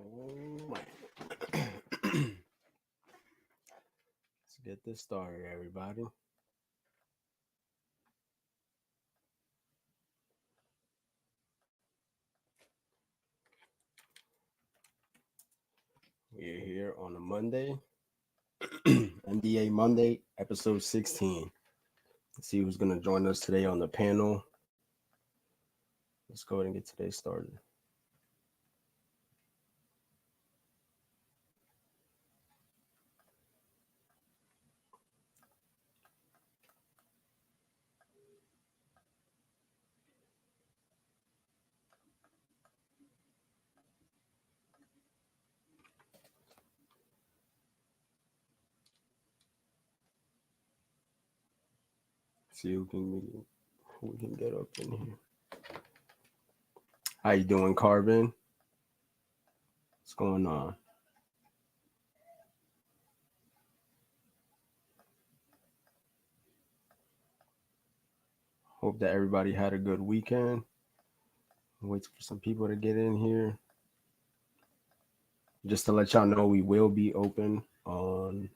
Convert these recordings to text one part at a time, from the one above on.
Oh, let's get this started, everybody. We're here on a Monday, MDA Monday, episode 16. Let's see who's going to join us today on the panel. Let's go ahead and get today started. See who we can get up in here. How you doing, Carbon? What's going on? Hope that everybody had a good weekend. Wait for some people to get in here. Just to let y'all know, we will be open on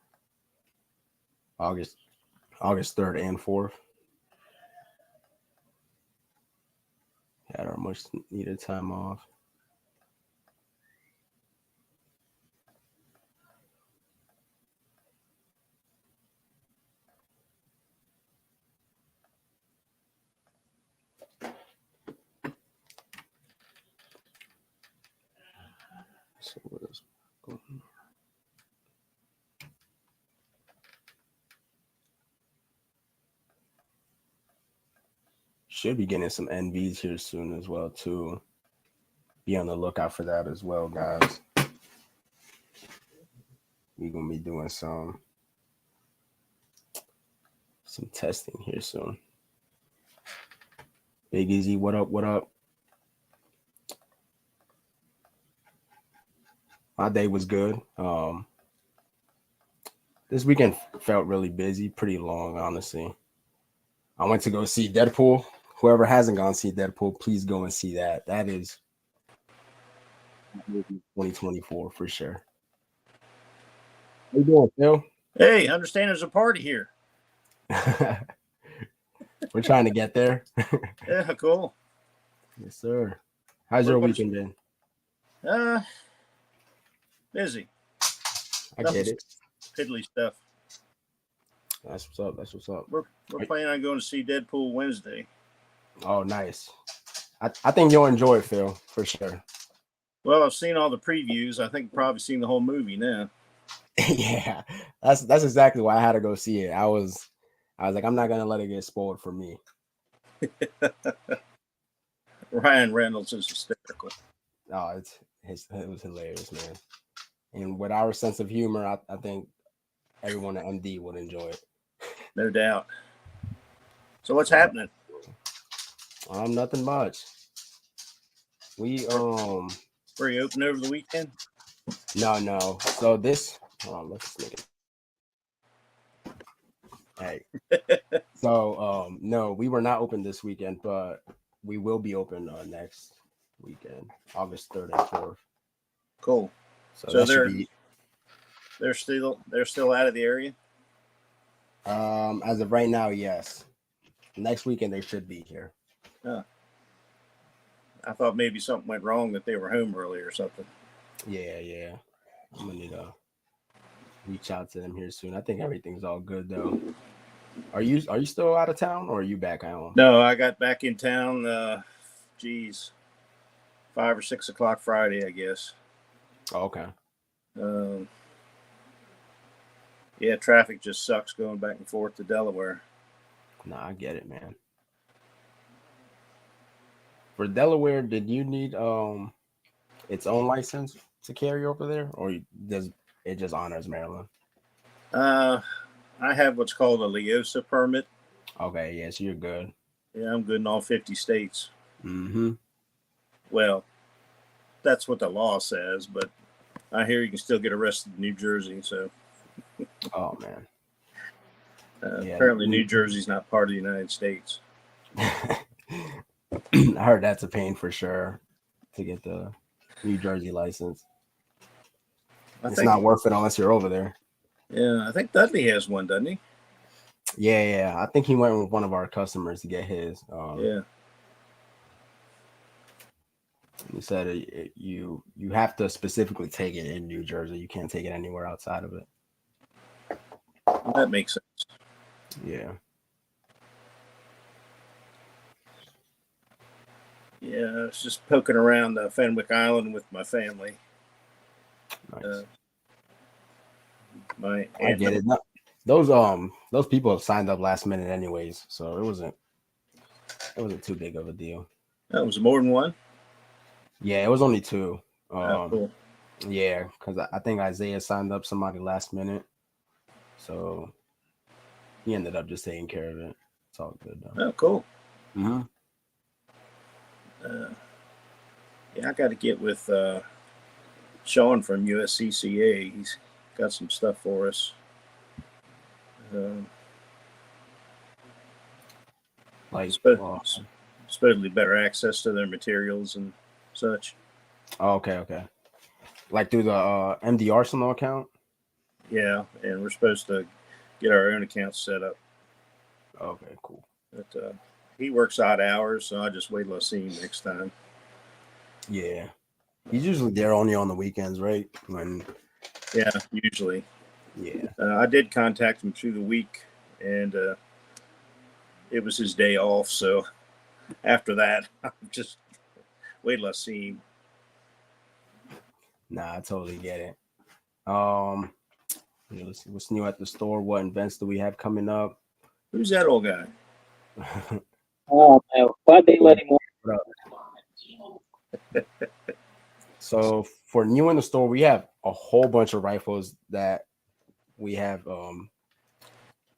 August 3rd and 4th. Had our much needed time off. So what is going on? Should be getting some NVs here soon as well too. Be on the lookout for that as well, guys. We're gonna be doing some testing here soon. Big Easy, what up? What up? My day was good. This weekend felt really busy, pretty long, honestly. I went to go see Deadpool. Whoever hasn't gone to see Deadpool, please go and see that. That is 2024 for sure. How you doing, Phil? Hey, I understand there's a party here. We're trying to get there. Yeah, cool. Yes, sir. How's your weekend been? Busy. I get it. Piddly stuff. That's what's up. That's what's up. We're planning on going to see Deadpool Wednesday. Oh, nice. I think you'll enjoy it, Phil, for sure. Well, I've seen all the previews. I think I've probably seen the whole movie now. Yeah, that's exactly why I had to go see it. I was like, I'm not gonna let it get spoiled for me. Ryan Reynolds is hysterical. Oh, it was hilarious, man. And with our sense of humor, I think everyone at MD would enjoy it. No doubt. So what's happening? Nothing much. Were you open over the weekend? No. So this, let's make it. Hey. So no, we were not open this weekend, but we will be open next weekend, August 3rd and 4th. Cool. So they're still out of the area? As of right now, yes. Next weekend they should be here. Huh. I thought maybe something went wrong, that they were home early or something. Yeah. I'm gonna need to reach out to them here soon. I think everything's all good though. Are you still out of town, or are you back home? No, I got back in town 5 or 6 o'clock Friday, I guess. Oh, okay. Yeah, traffic just sucks going back and forth to Delaware. Nah, I get it, man. For Delaware, did you need its own license to carry over there, or does it just honors Maryland? I have what's called a LEOSA permit. Okay, yes, yeah, so you're good. Yeah, I'm good in all 50 states. Mm-hmm. Well, that's what the law says, but I hear you can still get arrested in New Jersey. So. Oh man. Apparently, New Jersey's not part of the United States. I heard that's a pain for sure to get the New Jersey license. I It's think, not worth it unless you're over there. yeah, I think Dudley has one, doesn't he? Yeah. I think he went with one of our customers to get his. Yeah. He said you have to specifically take it in New Jersey. You can't take it anywhere outside of it. That makes sense. Yeah. Yeah, I was just poking around Fenwick Island with my family. Nice. My I aunt get it. No, those people have signed up last minute anyways, so it wasn't too big of a deal. That was more than one. Yeah, it was only two. Cool. Yeah, because I think Isaiah signed up somebody last minute, so he ended up just taking care of it. It's all good though. Oh, cool. Mm-hmm. Yeah, I got to get with Sean from USCCA. He's got some stuff for us. Like supposedly better access to their materials and such. Oh, okay. Like through the MD Arsenal account? Yeah, and we're supposed to get our own accounts set up. Okay, cool. But he works odd hours, so I just wait till I see him next time. Yeah. He's usually there only on the weekends, right? Yeah, usually. Yeah. I did contact him through the week, and it was his day off. So after that, I'm just wait till I see him. Nah, I totally get it. Let's see what's new at the store. What events do we have coming up? Who's that old guy? Oh no! Why'd they let him win? So for new in the store, we have a whole bunch of rifles that we have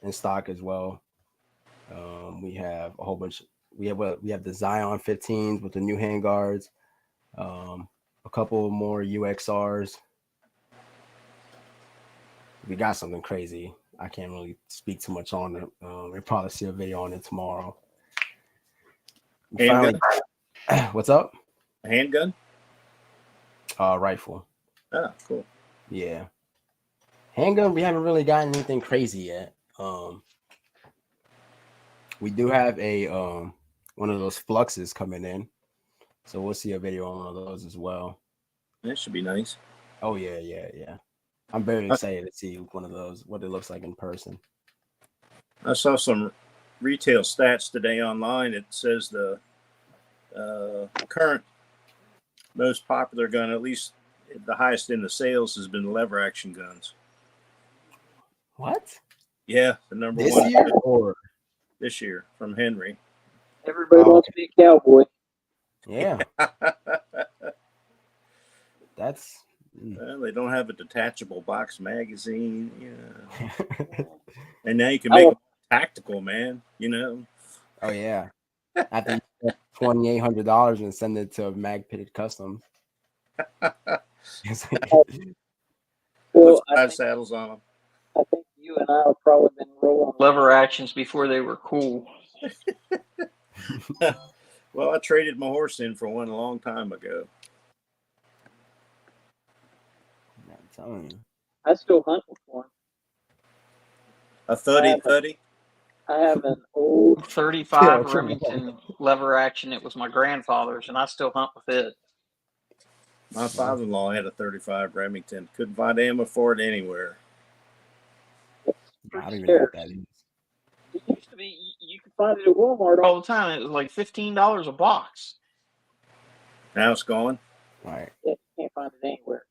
in stock as well. We have a whole bunch. We have the Zion 15s with the new handguards. A couple more UXRs. We got something crazy. I can't really speak too much on it. We'll probably see a video on it tomorrow. Handgun? What's up? A handgun? Rifle. Ah, cool. Yeah. Handgun, we haven't really gotten anything crazy yet. We do have a one of those fluxes coming in. So we'll see a video on one of those as well. That should be nice. Oh yeah. I'm very excited to see one of those, what it looks like in person. I saw some retail stats today online. It says the current most popular gun, at least the highest in the sales, has been lever action guns. What? Yeah, the number this one year or this year from Henry. Everybody wants to be a cowboy. Yeah. That's. Well, they don't have a detachable box magazine, and now you can make them tactical, man. Oh yeah. After you spend $2,800 and send it to Mag Pitted Custom. Well, Put 5 saddles on them. I think you and I have probably been rolling lever actions before they were cool. Well, I traded my horse in for one a long time ago. I'm telling you. I still hunt with one. A thuddy. I have an old 35 Remington lever action. It was my grandfather's, and I still hunt with it. My father-in-law had a 35 Remington. Couldn't find ammo for it anywhere. I don't even know what that is. It used to be, you could find it at Walmart all the time. It was like $15 a box. Now it's gone. All right. Yeah, you can't find it anywhere.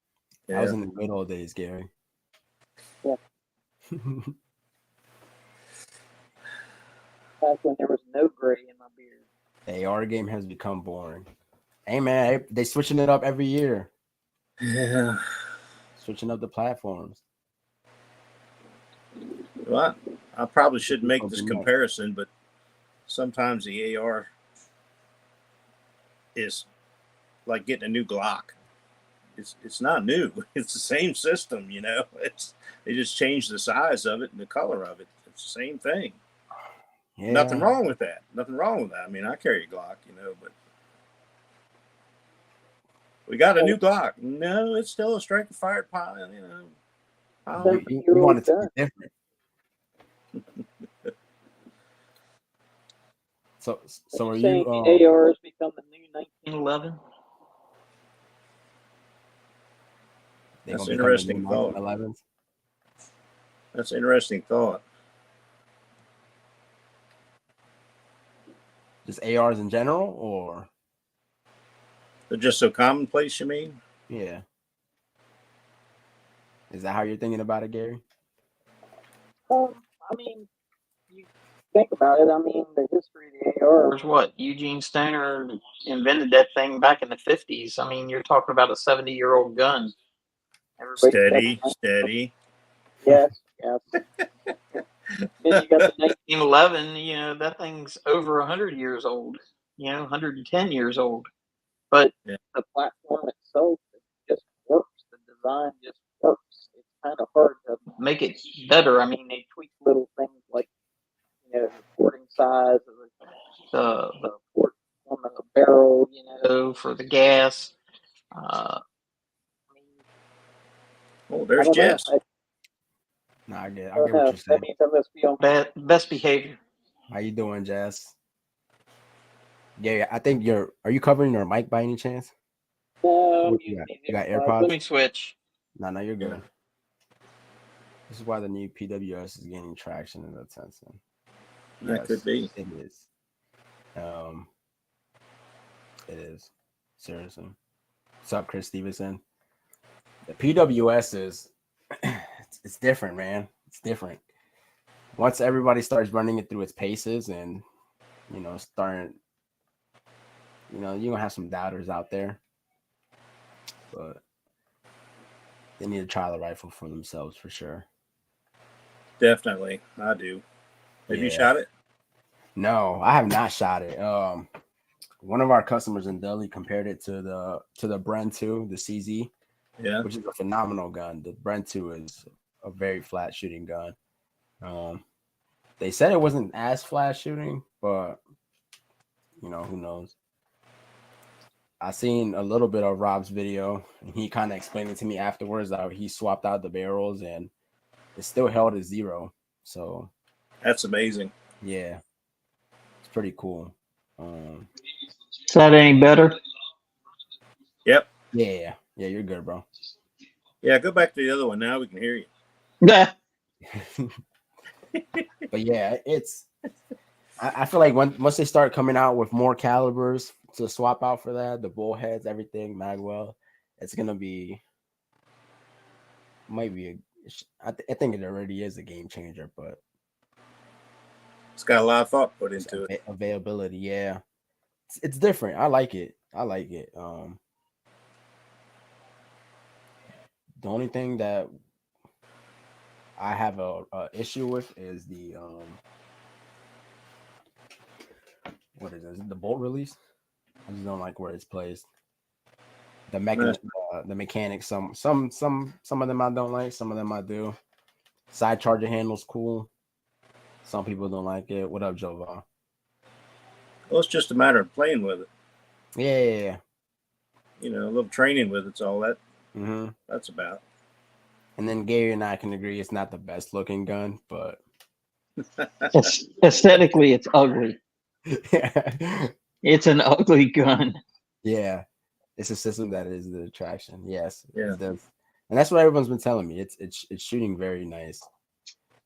Yeah. I was in the good old days, Gary. Yeah. Back when there was no gray in my beard. The AR game has become boring. Hey man, they switching it up every year. Yeah. Switching up the platforms. Well, I probably shouldn't make this comparison, but sometimes the AR is like getting a new Glock. It's not new. It's the same system, they just changed the size of it and the color of it. It's the same thing. Yeah. Nothing wrong with that. I mean, I carry a Glock, but We got a new Glock. No, it's still a striker-fired pilot. You know, You want it to be different. So are you? The ARs become the new 1911. That's an interesting thought. That's an interesting thought. Just ARs in general, or they're just so commonplace, you mean? Yeah. Is that how you're thinking about it, Gary? I mean, you think about it. I mean, the history of the AR is what? Eugene Stoner invented that thing back in the 50s. I mean, you're talking about a 70-year-old gun. Steady. Yes. Then you got the 1911. You know, that thing's over 100 years old. 110 years old. But the platform itself just works. The design just works. It's kind of hard to make it better. I mean, they tweak little things like, the porting size of the port on the barrel, for the gas. There's Jess. I get what you're saying. That means I must be on best behavior. How you doing, Jess? Yeah, I think are you covering your mic by any chance? No, you got AirPods? Let me switch. No, you're good. This is why the new PWS is gaining traction in that sense. That could be. It is. It is. Seriously. What's up, Chris Stevenson? The PWS is it's different, man. It's different. Once everybody starts running it through its paces and starting, you're gonna have some doubters out there. But they need to try the rifle for themselves for sure. Definitely. I do. Have you shot it? No, I have not shot it. One of our customers in Delhi compared it to the Bren 2, the CZ, which is a phenomenal gun. The Bren 2 is a very flat shooting gun. They said it wasn't as flat shooting, but who knows? I seen a little bit of Rob's video, and he kind of explained it to me afterwards that he swapped out the barrels and it still held at 0. So that's amazing. Yeah, it's pretty cool. Is that any better? Yep. Yeah, you're good, bro. Yeah, go back to the other one. Now we can hear you. Yeah. But yeah, I feel like once they start coming out with more calibers to swap out for that, the bullheads, everything, magwell, it's gonna be I think it already is a game changer, but it's got a lot of thought put into it. Availability, yeah, it's different. I like it. The only thing that I have a issue with is the what is it? The bolt release. I just don't like where it's placed. The mechanics. Some of them I don't like. Some of them I do. Side charger handle's cool. Some people don't like it. What up, Jovan? Well, it's just a matter of playing with it. Yeah. A little training with it's all that. That's about. And then Gary and I can agree it's not the best looking gun, but aesthetically it's ugly. It's an ugly gun. Yeah, it's a system that is the attraction. Yes, yeah, it does. And that's what everyone's been telling me. It's shooting very nice.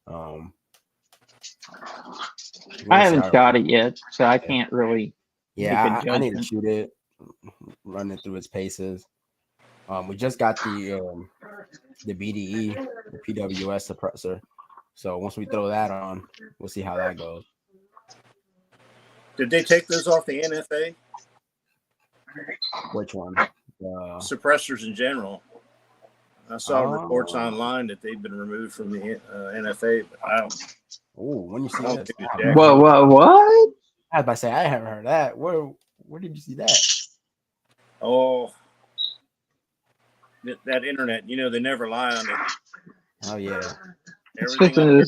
I haven't shot it yet, so I can't really. Yeah, I need to shoot it, run it through its paces. We just got the BDE, the PWS suppressor. So once we throw that on, we'll see how that goes. Did they take those off the NFA? Which one? Suppressors in general. I saw reports online that they've been removed from the NFA, but I don't. Oh, when you see that? What? I was about to say I haven't heard that. Where did you see that? Oh, that internet. They never lie on it. Oh yeah. Everything.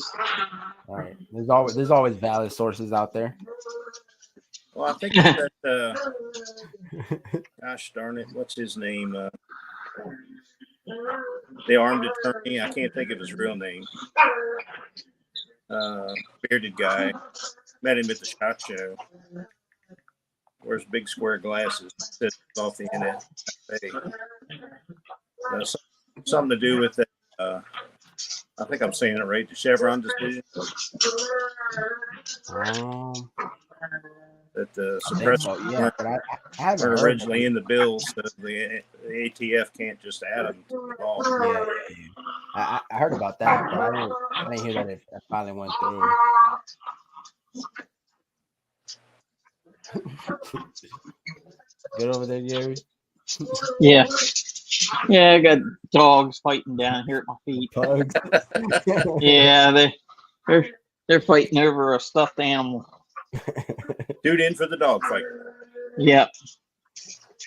All right. There's always valid sources out there. Well, I think it's that, gosh darn it, what's his name? The armed attorney. I can't think of his real name. Bearded guy. Met him at the SHOT Show. Wears big square glasses. Sits off the NSA. Something to do with that. I think I'm saying it right. The Chevron decision. That the suppressors yeah, but I haven't weren't heard originally in the bill, so the ATF can't just add them to the law. Yeah. I heard about that, but I didn't hear that it finally went through. Good over there, Gary. Yeah. Yeah, I got dogs fighting down here at my feet. Pugs. Yeah, they're fighting over a stuffed animal. Dude in for the dog fight. Yeah.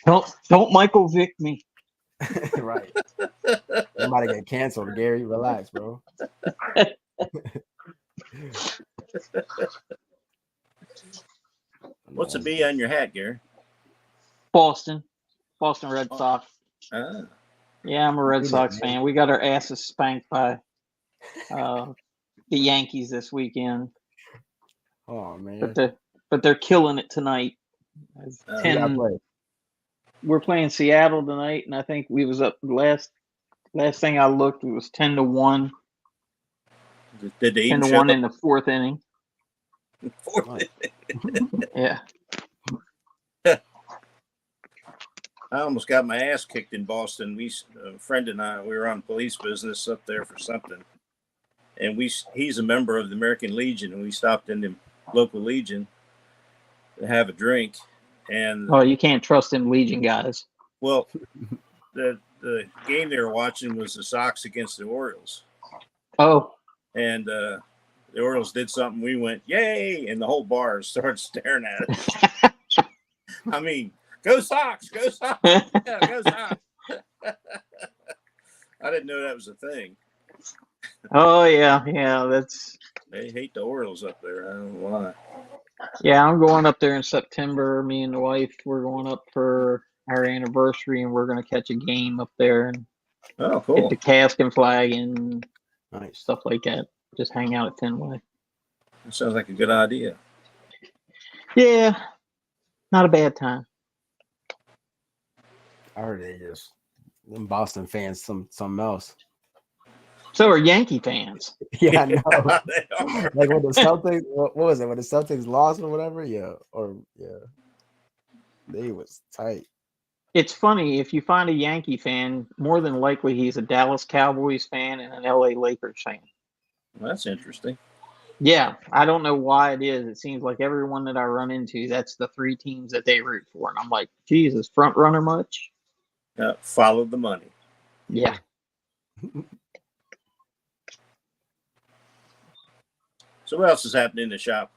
Don't Michael Vick me. Right. You might get canceled, Gary. Relax, bro. What's the B on your hat, Gary? Boston Red Sox. Ah. Yeah, I'm a Red Sox fan. We got our asses spanked by the Yankees this weekend. Oh man! But they're killing it tonight. We're playing Seattle tonight, and I think we was up last thing I looked. It was 10-1. Did they 10-1 in the fourth inning? Yeah. I almost got my ass kicked in Boston. A friend and I, we were on police business up there for something, and he's a member of the American Legion, and we stopped in the local Legion to have a drink. And you can't trust them Legion guys. Well, the game they were watching was the Sox against the Orioles. Oh. And the Orioles did something. We went, yay! And the whole bar started staring at us. I mean, go Sox! Go Sox! Yeah, go Sox! I didn't know that was a thing. Oh, yeah. They hate the Orioles up there. I don't know why. Yeah, I'm going up there in September. Me and the wife, we're going up for our anniversary, and we're going to catch a game up there and cool. get the cask and flag and nice stuff like that. Just hang out at Fenway. That sounds like a good idea. Yeah, not a bad time. I heard them Boston fans something else. So are Yankee fans. Yeah, I know. Like when the Celtics, what was it? When the Celtics lost or whatever? Yeah, they was tight. It's funny, if you find a Yankee fan, more than likely he's a Dallas Cowboys fan and an LA Lakers fan. Well, that's interesting. Yeah, I don't know why it is. It seems like everyone that I run into, that's the three teams that they root for. And I'm like, Jesus, front runner much? Follow the money. Yeah. So what else is happening in the shop?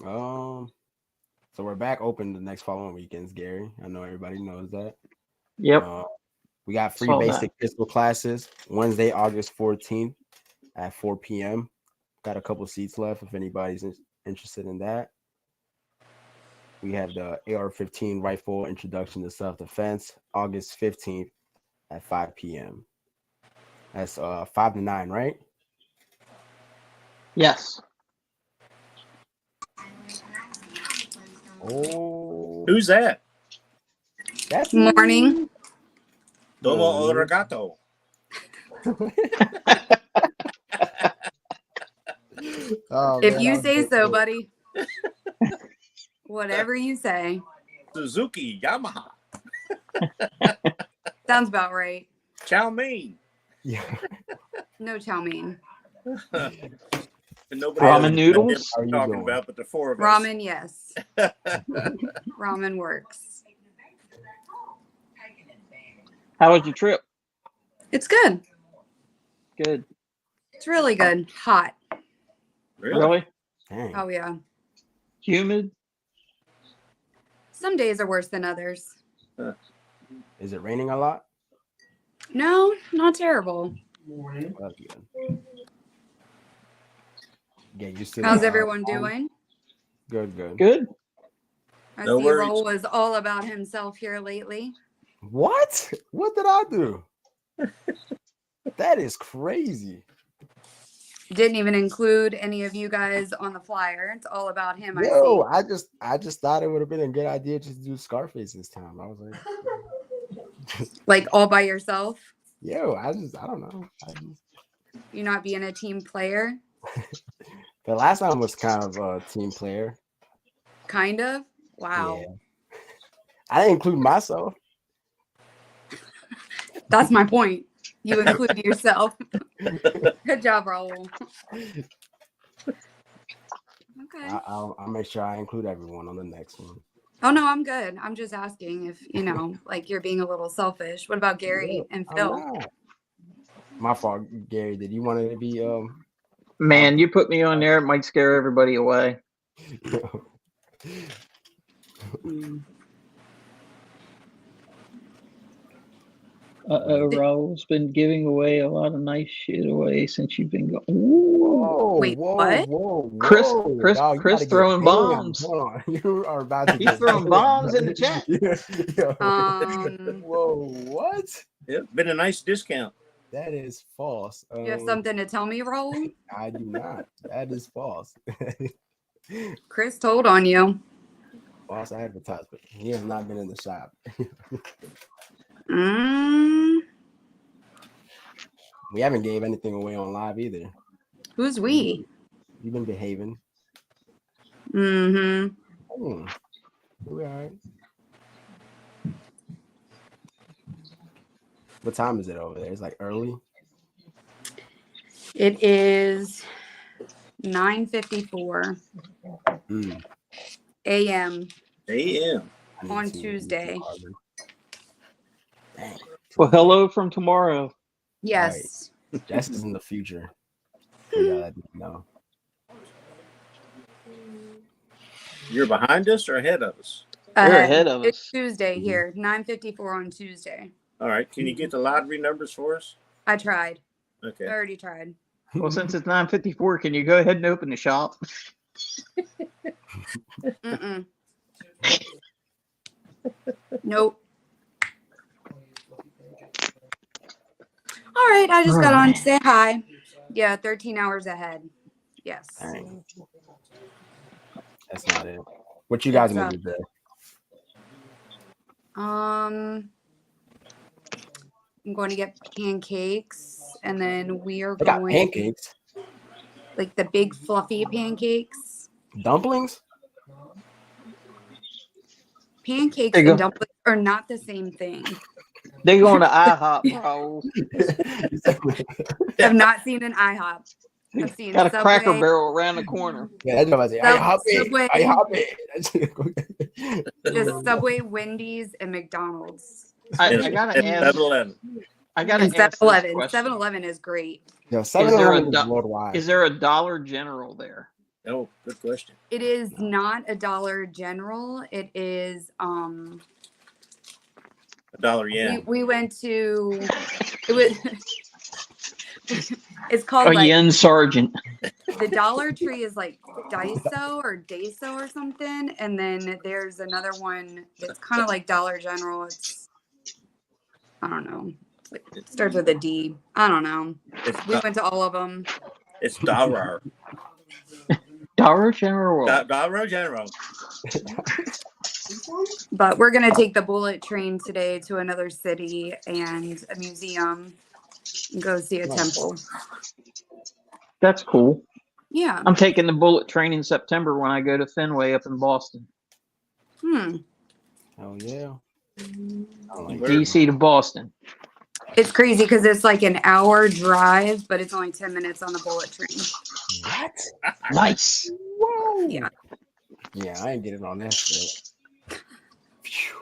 So we're back open the next following weekends, Gary. I know everybody knows that. Yep. We got free basic pistol classes Wednesday, August 14th at 4 p.m. Got a couple seats left if anybody's interested in that. We have the AR-15 rifle introduction to self-defense August 15th at 5 p.m. That's 5 to 9, right? Yes. Oh, who's that? That's morning. Domo arigato. If you say so, buddy. Whatever you say. Suzuki, Yamaha. Sounds about right. Chow mein. Yeah. No chow mein. Ramen noodles? Talking about, but the four of us. Ramen, yes. Ramen works. How was your trip? It's good. Good. It's really good. Hot. Really? Dang. Oh, yeah. Humid? Some days are worse than others. Is it raining a lot? No, not terrible. That's good. Get used to How's the, everyone doing? Good, good. Good. I No see worries. Roll was all about himself here lately. What? What did I do? That is crazy. Didn't even include any of you guys on the flyer. It's all about him. Yo, I I just thought it would have been a good idea just to do Scarface this time. I was like, see. Like all by yourself. yo, I don't know. You not being a team player. The last time was kind of a team player. Kind of. Wow. Yeah. I didn't include myself. That's my point. You include yourself. Good job, Raul. Okay. I'll make sure I include everyone on the next one. Oh no, I'm good. I'm just asking if like you're being a little selfish. What about Gary No, and I'm Phil? not. My fault, Gary. Did you want it to be Man, you put me on there, it might scare everybody away. Raul's been giving away a lot of nice shit away since you've been going. Ooh. Whoa, Wait, whoa, what? whoa, Chris- whoa, Chris- dog, you Chris gotta get throwing banned. bombs. Hold on. You are about to He's get throwing banned. bombs in the chat. Yo. Um, Whoa, what? It's been a nice discount. That is false. you have something to tell me, Raul? I do not. That is false. Chris told on you. False advertisement. He has not been in the shop. We haven't gave anything away on live either. Who's we? You've been behaving. Mm-hmm. We all right. What time is it over there? It's like early. It is 9:54 a.m. AM. I need On to- Tuesday. Dang. Well, hello from tomorrow. Yes. Jess is in the future. For y'all that didn't know. You're behind us or ahead of us? You're ahead of It's us. Tuesday here. 9:54 on Tuesday. All right. Can you get the lottery numbers for us? I tried. I Okay. already tried. Well, since it's 9:54, can you go ahead and open the shop? Mm-mm. Nope. All right, I just got on to say hi. Yeah, 13 hours ahead. Yes. Dang. That's not it. What you guys It's gonna up. do there? I'm going to get pancakes, and then we are They got going pancakes, like the big fluffy pancakes. dumplings. Pancakes There you and go. dumplings are not the same thing. They going to IHOP, Raul. I've not seen an IHOP. I've seen Got a Subway. Cracker Barrel around the corner. Yeah, that's what I say. I hop it. Subway. I hop it. Just Subway, Wendy's, and McDonald's. I And gotta ask. 7-Eleven. I gotta And ask this 7-Eleven. question. 7-Eleven is great. Yo, Is there 7-Eleven a is du- worldwide. Is there a Dollar General there? Oh, good question. It is not a Dollar General. It is $1, yeah. we went to it was it's called Oh, like Yen Sergeant. the Dollar Tree is like Daiso or Daiso or something, and then there's another one that's kind of like Dollar General. It's I don't know. It starts with a D. I don't know. It's, We went to all of them. it's Dollar. Dollar General. Dollar General. But we're gonna take the bullet train today to another city and a museum and go see a temple. That's cool. Yeah. I'm taking the bullet train in September when I go to Fenway up in Boston. Oh yeah. I like Where- DC to Boston. It's crazy because it's like an hour drive, but it's only 10 minutes on the bullet train. What? Nice. Whoa. Yeah. Yeah, I ain't getting on that shit. Phew.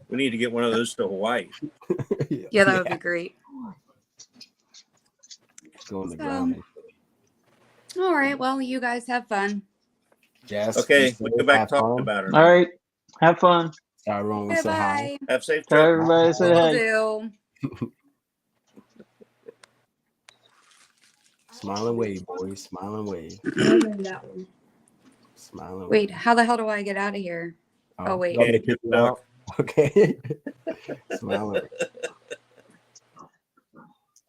We need to get one of those to Hawaii. Yeah, that would be great. Go on the So- ground. All right. Well, you guys have fun. Yes. Okay, we go back have talking fun. about her. All right. Have fun. Tyrone will say hi. Bye. Have safe Tell trip. everybody say Will hey. do. Smile and wave, boys. Smile and wave. That one. Smiling. Wait, how the hell do I get out of here? Oh, wait. You want me to Yeah, kick you duck. out? Okay. Smiling.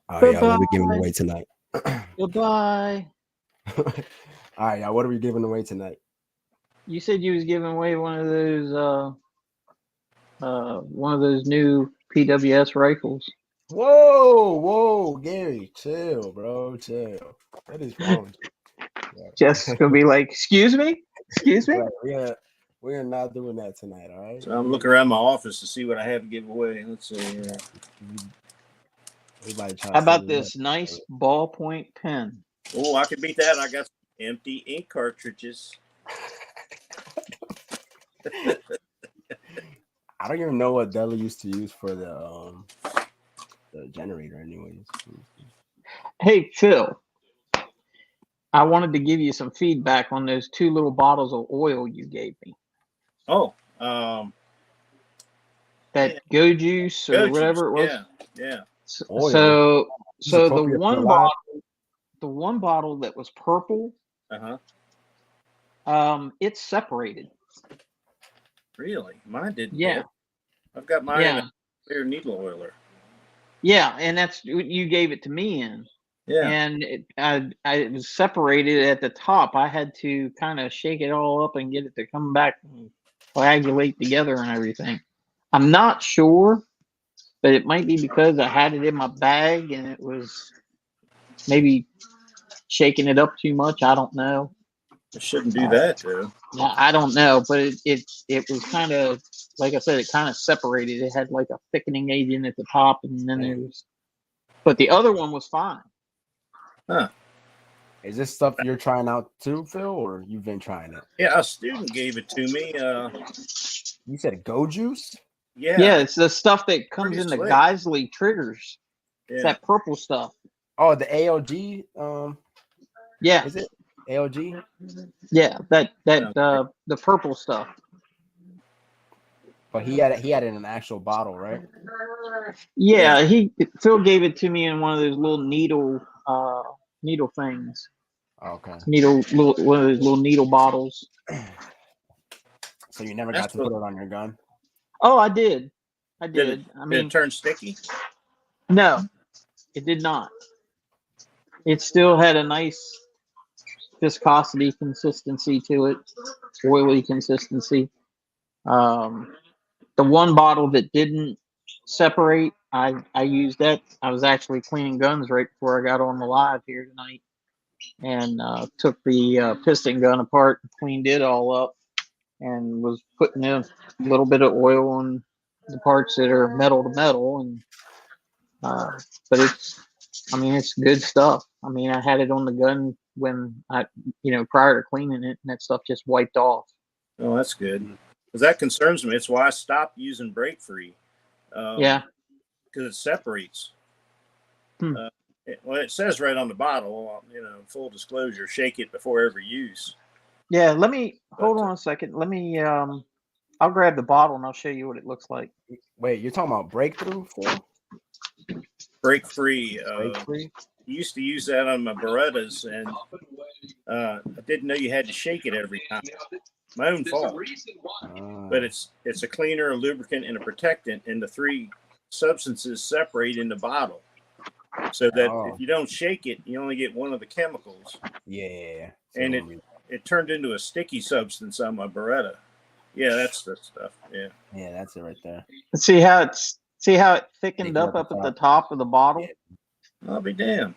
Oh yeah, what are we giving away tonight? Goodbye. All right, y'all. What are we giving away tonight? You said you was giving away one of those new PWS rifles. Whoa, Gary, chill, bro, chill. What is wrong with you? Yeah. Just gonna be like, excuse me? Right, we are not doing that tonight, all right? So I'm looking around my office to see what I have to give away. Let's see. Everybody trying How to about say this nice ballpoint pen? Oh, I can beat that. I got some empty ink cartridges. I don't even know what Della used to use for the generator, anyways. Hey, Phil. I wanted to give you some feedback on those 2 little bottles of oil you gave me. Oh, That yeah. Go Juice or Go whatever juice. it was. Yeah. Oil. So This is the appropriate for one live. bottle that was purple, it's separated. Really? Mine didn't. Yeah. I've got mine in Yeah. a clear needle oiler. Yeah, and that's what you gave it to me in. Yeah. And it was separated at the top. I had to kind of shake it all up and get it to come back and coagulate together and everything. I'm not sure, but it might be because I had it in my bag and it was maybe shaking it up too much. I don't know. I shouldn't do that, though. Yeah, I don't know, but it was kind of, like I said, it kind of separated. It had like a thickening agent at the top, and then there was, but the other one was fine. Huh. Is this stuff you're trying out too, Phil, or you've been trying it? Yeah, a student gave it to me. You said Go Juice? Yeah, it's the stuff that comes Pretty in the slick. Geisley triggers. Yeah. It's that purple stuff. Oh, the ALG. Yeah, Is it ALG? yeah, the purple stuff. But he had it in an actual bottle, right? Yeah, Phil gave it to me in one of those little needle things. One Okay. One of those little needle bottles. So you never got to put it on your gun? Oh, I did. Did it turn sticky? No, it did not. It still had a nice viscosity consistency to it, oily consistency. The one bottle that didn't separate, I used that. I was actually cleaning guns right before I got on the live here tonight, and took the piston gun apart, and cleaned it all up, and was putting a little bit of oil on the parts that are metal to metal, and but it's good stuff. I mean, I had it on the gun when prior to cleaning it, and that stuff just wiped off. Oh, that's good. Because that concerns me. It's why I stopped using Break Free. Yeah. Because it separates. Hmm. It says right on the bottle, full disclosure, shake it before every use. Yeah, hold on a second. Let me, I'll grab the bottle and I'll show you what it looks like. Wait, you're talking about Breakthrough, Phil? Break Free. Break Free? Used to use that on my Berettas, and I didn't know you had to shake it every time. My own fault. But it's a cleaner, a lubricant, and a protectant, and the 3 substances separate in the bottle, so that if you don't shake it, you only get one of the chemicals. Yeah. And it turned into a sticky substance on my Beretta. Yeah, that's the stuff. Yeah. Yeah, that's it right there. See how it thickened up at the top of the bottle? Yeah. I'll be damned.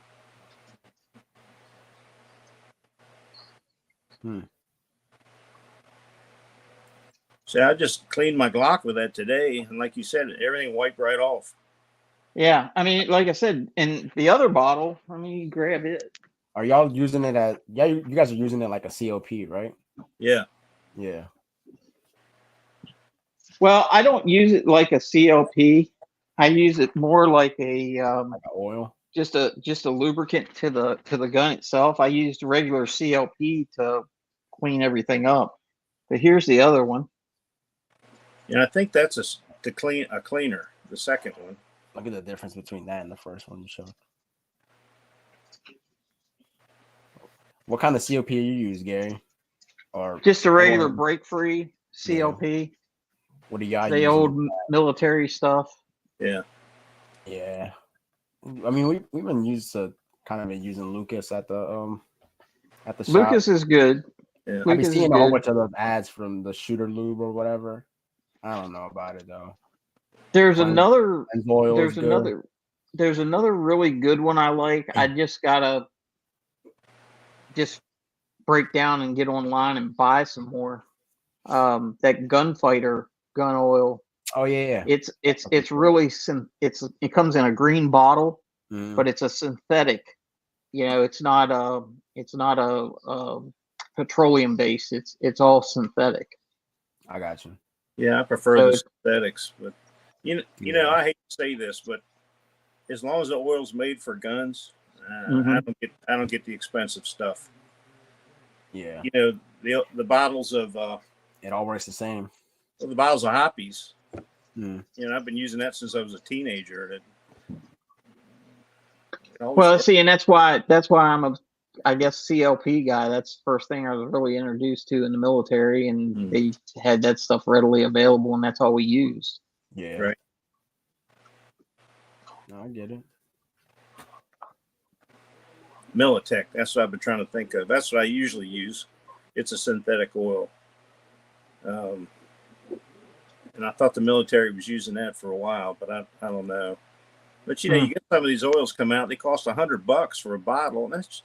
So I just cleaned my Glock with that today, and like you said, everything wiped right off. Yeah, I mean, like I said, in the other bottle, you grab it. Are y'all using it as? Yeah, you guys are using it like a COP, right? Yeah. Yeah. Well, I don't use it like a CLP. I use it more like a Like oil. just a lubricant to the gun itself. I used regular CLP to clean everything up. But here's the other one. And I think that's a cleaner, the second one. Look at the difference between that and the first one you showed. What kind of COP you use, Gary? or Just a regular or- break free CLP. what do y'all The use? old military stuff. Yeah. Yeah, I mean we've been used to kind of been using Lucas at the shop. Lucas is good. Yeah. I've been Lucas is seeing a whole good. bunch of those ads from the Shooter Lube or whatever. I don't know about it though. There's Cleanse- another. Cleanse oil There's is good. another. There's another really good one I like. I just gotta just break down and get online and buy some more. That gunfighter gun oil. Oh yeah. It's really it comes in a green bottle, Mm, but it's a synthetic. It's not a petroleum based. It's all synthetic. I got you. Yeah, I prefer So the synthetics, but Yeah. I hate to say this, but as long as the oil's made for guns, Mhm. I don't get the expensive stuff. Yeah. The bottles of It all works the same. the bottles of hoppies. Mm. I've been using that since I was a teenager. It always Well, worked. see, and that's why I'm I guess CLP guy. That's the first thing I was really introduced to in the military, and they had that stuff readily available, and that's all we used. Yeah. Right. No, I get it. Militech. That's what I've been trying to think of. That's what I usually use. It's a synthetic oil. And I thought the military was using that for a while, but I don't know. But you get some of these oils come out, they cost $100 for a bottle, and that's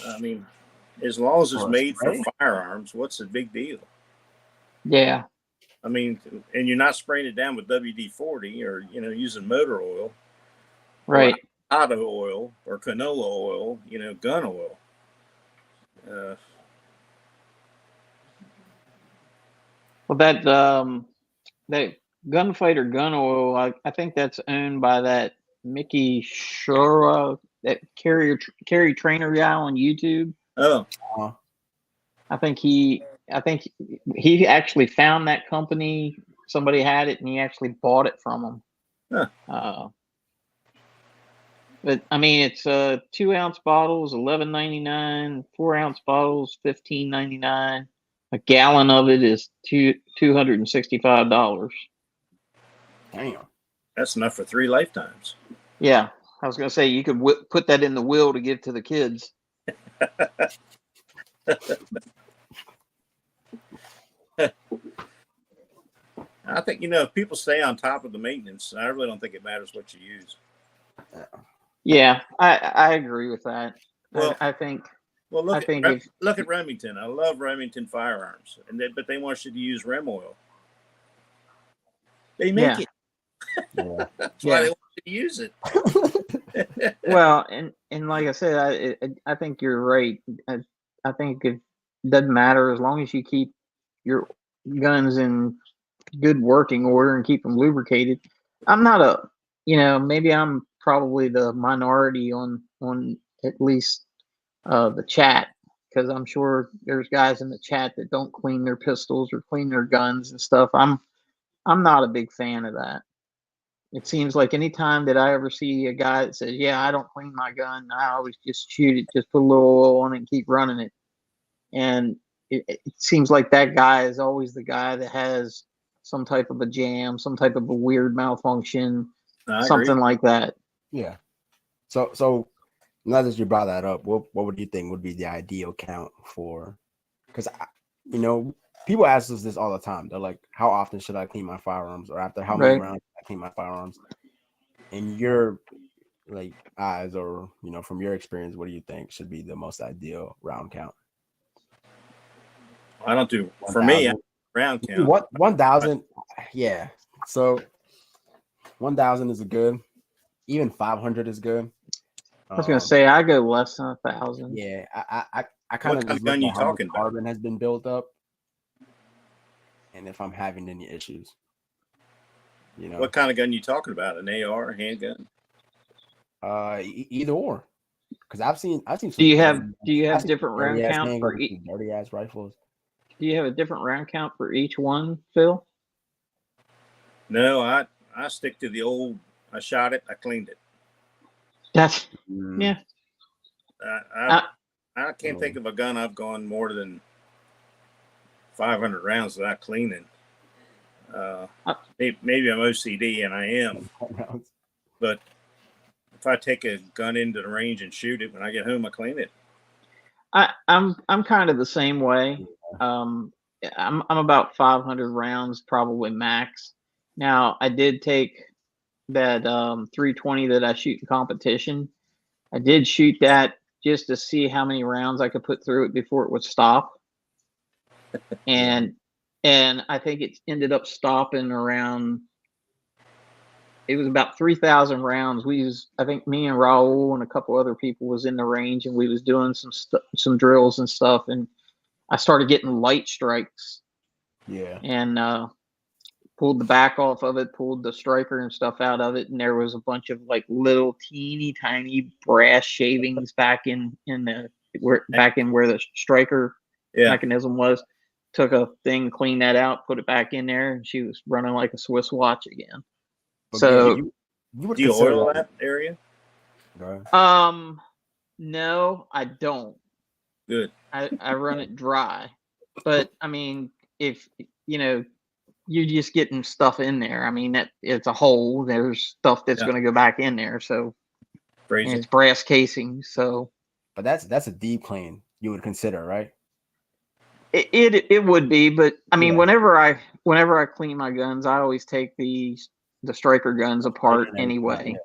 I mean, as long as it's For a made for spray? firearms, what's the big deal? Yeah, I mean, and you're not spraying it down with WD-40 or using motor oil, right. or auto oil or canola oil, gun oil. Well, that gunfighter gun oil, I think that's owned by that Mickey Shura, that carry trainer guy on YouTube. Oh, I think he actually found that company. Somebody had it, and he actually bought it from them. Huh. But I mean, it's 2-ounce bottles, $11.99. 4-ounce bottles, $15.99. A gallon of it is $265. Damn. that's enough for 3 lifetimes. Yeah, I was gonna say you could put that in the will to give to the kids. I think if people stay on top of the maintenance, I really don't think it matters what you use. Yeah, I agree with that. Well, I think Well, I think if look at Remington. I love Remington firearms, but they want you to use Rem oil. They make it. Yeah. That's why they want you to use it. well, and like I said, I think you're right. I think it doesn't matter as long as you keep your guns in good working order and keep them lubricated. I'm not maybe I'm probably the minority on at least the chat, because I'm sure there's guys in the chat that don't clean their pistols or clean their guns and stuff. I'm not a big fan of that. It seems like anytime that I ever see a guy that says, "Yeah, I don't clean my gun. I always just shoot it, just put a little oil on it and keep running it," and it seems like that guy is always the guy that has some type of a jam, some type of a weird malfunction, something like that. Yeah. So now that you brought that up, what would you think would be the ideal count for? Because people ask us this all the time. They're like, "How often should I clean my firearms?" Or after how many rounds should I clean my firearms? In your eyes, or from your experience, what do you think should be the most ideal round count? I don't do 1,000. For me. Round count. What 1,000? Yeah. So 1,000 is a good. Even 500 is good. I was gonna say I go less than 1,000. Yeah, I kind of kind just of look gun you at how much talking about? carbon has been built up, and if I'm having any issues. What kind of gun you talking about? An AR, a handgun? Either or, because I've seen. Some Do you have different round dirty-ass count for handguns, each? dirty ass rifles? Do you have a different round count for each one, Phil? No, I stick to the old. I shot it. I cleaned it. That's Mm. yeah. I can't think of a gun I've gone more than 500 rounds without cleaning. Maybe I'm OCD, and I am. But if I take a gun into the range and shoot it, when I get home, I clean it. I'm kind of the same way. I'm about 500 rounds, probably max. Now, I did take that 320 that I shoot in competition. I did shoot that just to see how many rounds I could put through it before it would stop. And I think it ended up stopping around, it was about 3,000 rounds. I think me and Raul and a couple other people was in the range, and we was doing some drills and stuff. And I started getting light strikes. Yeah. And pulled the back off of it, pulled the striker and stuff out of it, and there was a bunch of like little teeny tiny brass shavings back in where the striker mechanism was. Took a thing, cleaned that out, put it back in there, and she was running like a Swiss watch again. But So, you would do you consider oil that area? no, I don't. Good. I run it dry, but I mean, if you're just getting stuff in there. I mean, that it's a hole. There's stuff that's going to go back in there. So, and it's brass casing. So, but that's a deep clean you would consider, right? It would be, but I mean, whenever I clean my guns, I always take the striker guns apart anyway,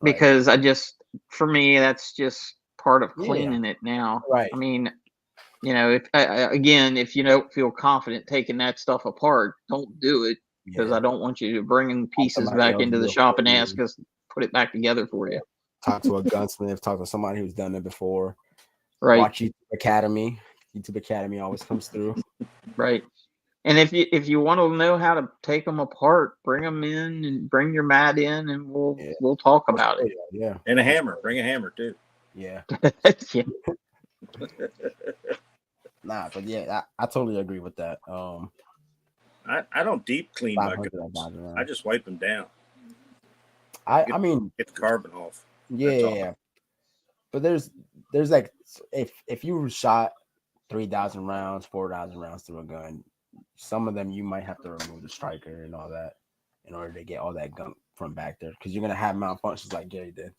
because for me, that's just part of cleaning it now. Right. I mean, if you don't feel confident taking that stuff apart, don't do it, because I don't want you to bring pieces back into the shop and ask us to put it back together for you. Talk to a gunsmith, talk to somebody who's done it before. Right. Watch YouTube Academy. YouTube Academy always comes through. Right. And if you want to know how to take them apart, bring them in and bring your mat in, and we'll talk about it. Yeah. And a hammer. Bring a hammer too. Yeah. Yeah. Nah, but yeah, I totally agree with that. I don't deep clean my guns. I just wipe them down. I mean, get the carbon off. Yeah. But there's like, if you shot 3,000 rounds, 4,000 rounds through a gun, some of them you might have to remove the striker and all that in order to get all that gunk from back there, because you're gonna have malfunctions like Gary did.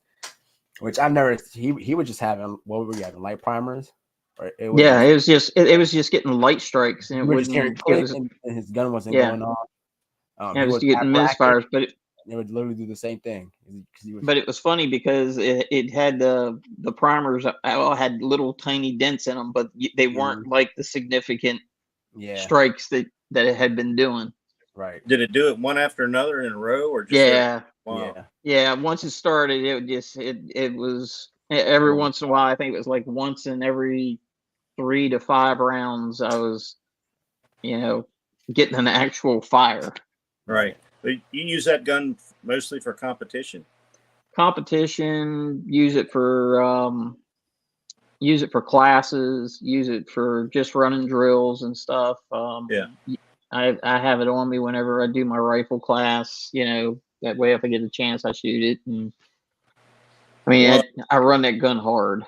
Which I never. He was just having, what were you having, light primers? It was just getting light strikes, and and his gun wasn't going off. It was getting misfires, but it would literally do the same thing. But it was funny because it had the primers all had little tiny dents in them, but they weren't like the significant strikes that it had been doing. Right. Did it do it one after another in a row, or just once it started, it was every once in a while. I think it was like once in every 3 to 5 rounds I was getting an actual fire. Right. You use that gun mostly for competition? Use it for classes, use it for just running drills and stuff. I have it on me whenever I do my rifle class, that way if I get a chance I shoot it. And I mean, I run that gun hard.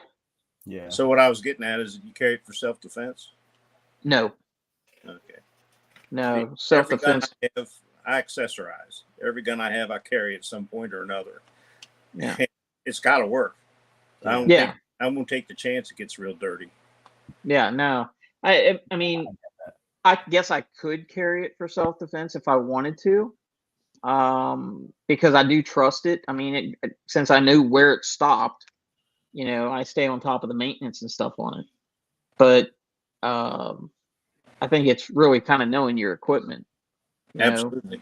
Yeah. So what I was getting at is, you carry it for self-defense? No. Okay. No, self-defense. I accessorize. Every gun I have, I carry at some point or another. Yeah. It's got to work. I won't take the chance it gets real dirty. Yeah, no. I mean, I guess I could carry it for self-defense if I wanted to, because I do trust it. I mean, since I knew where it stopped, I stay on top of the maintenance and stuff on it. But I think it's really kind of knowing your equipment. Absolutely.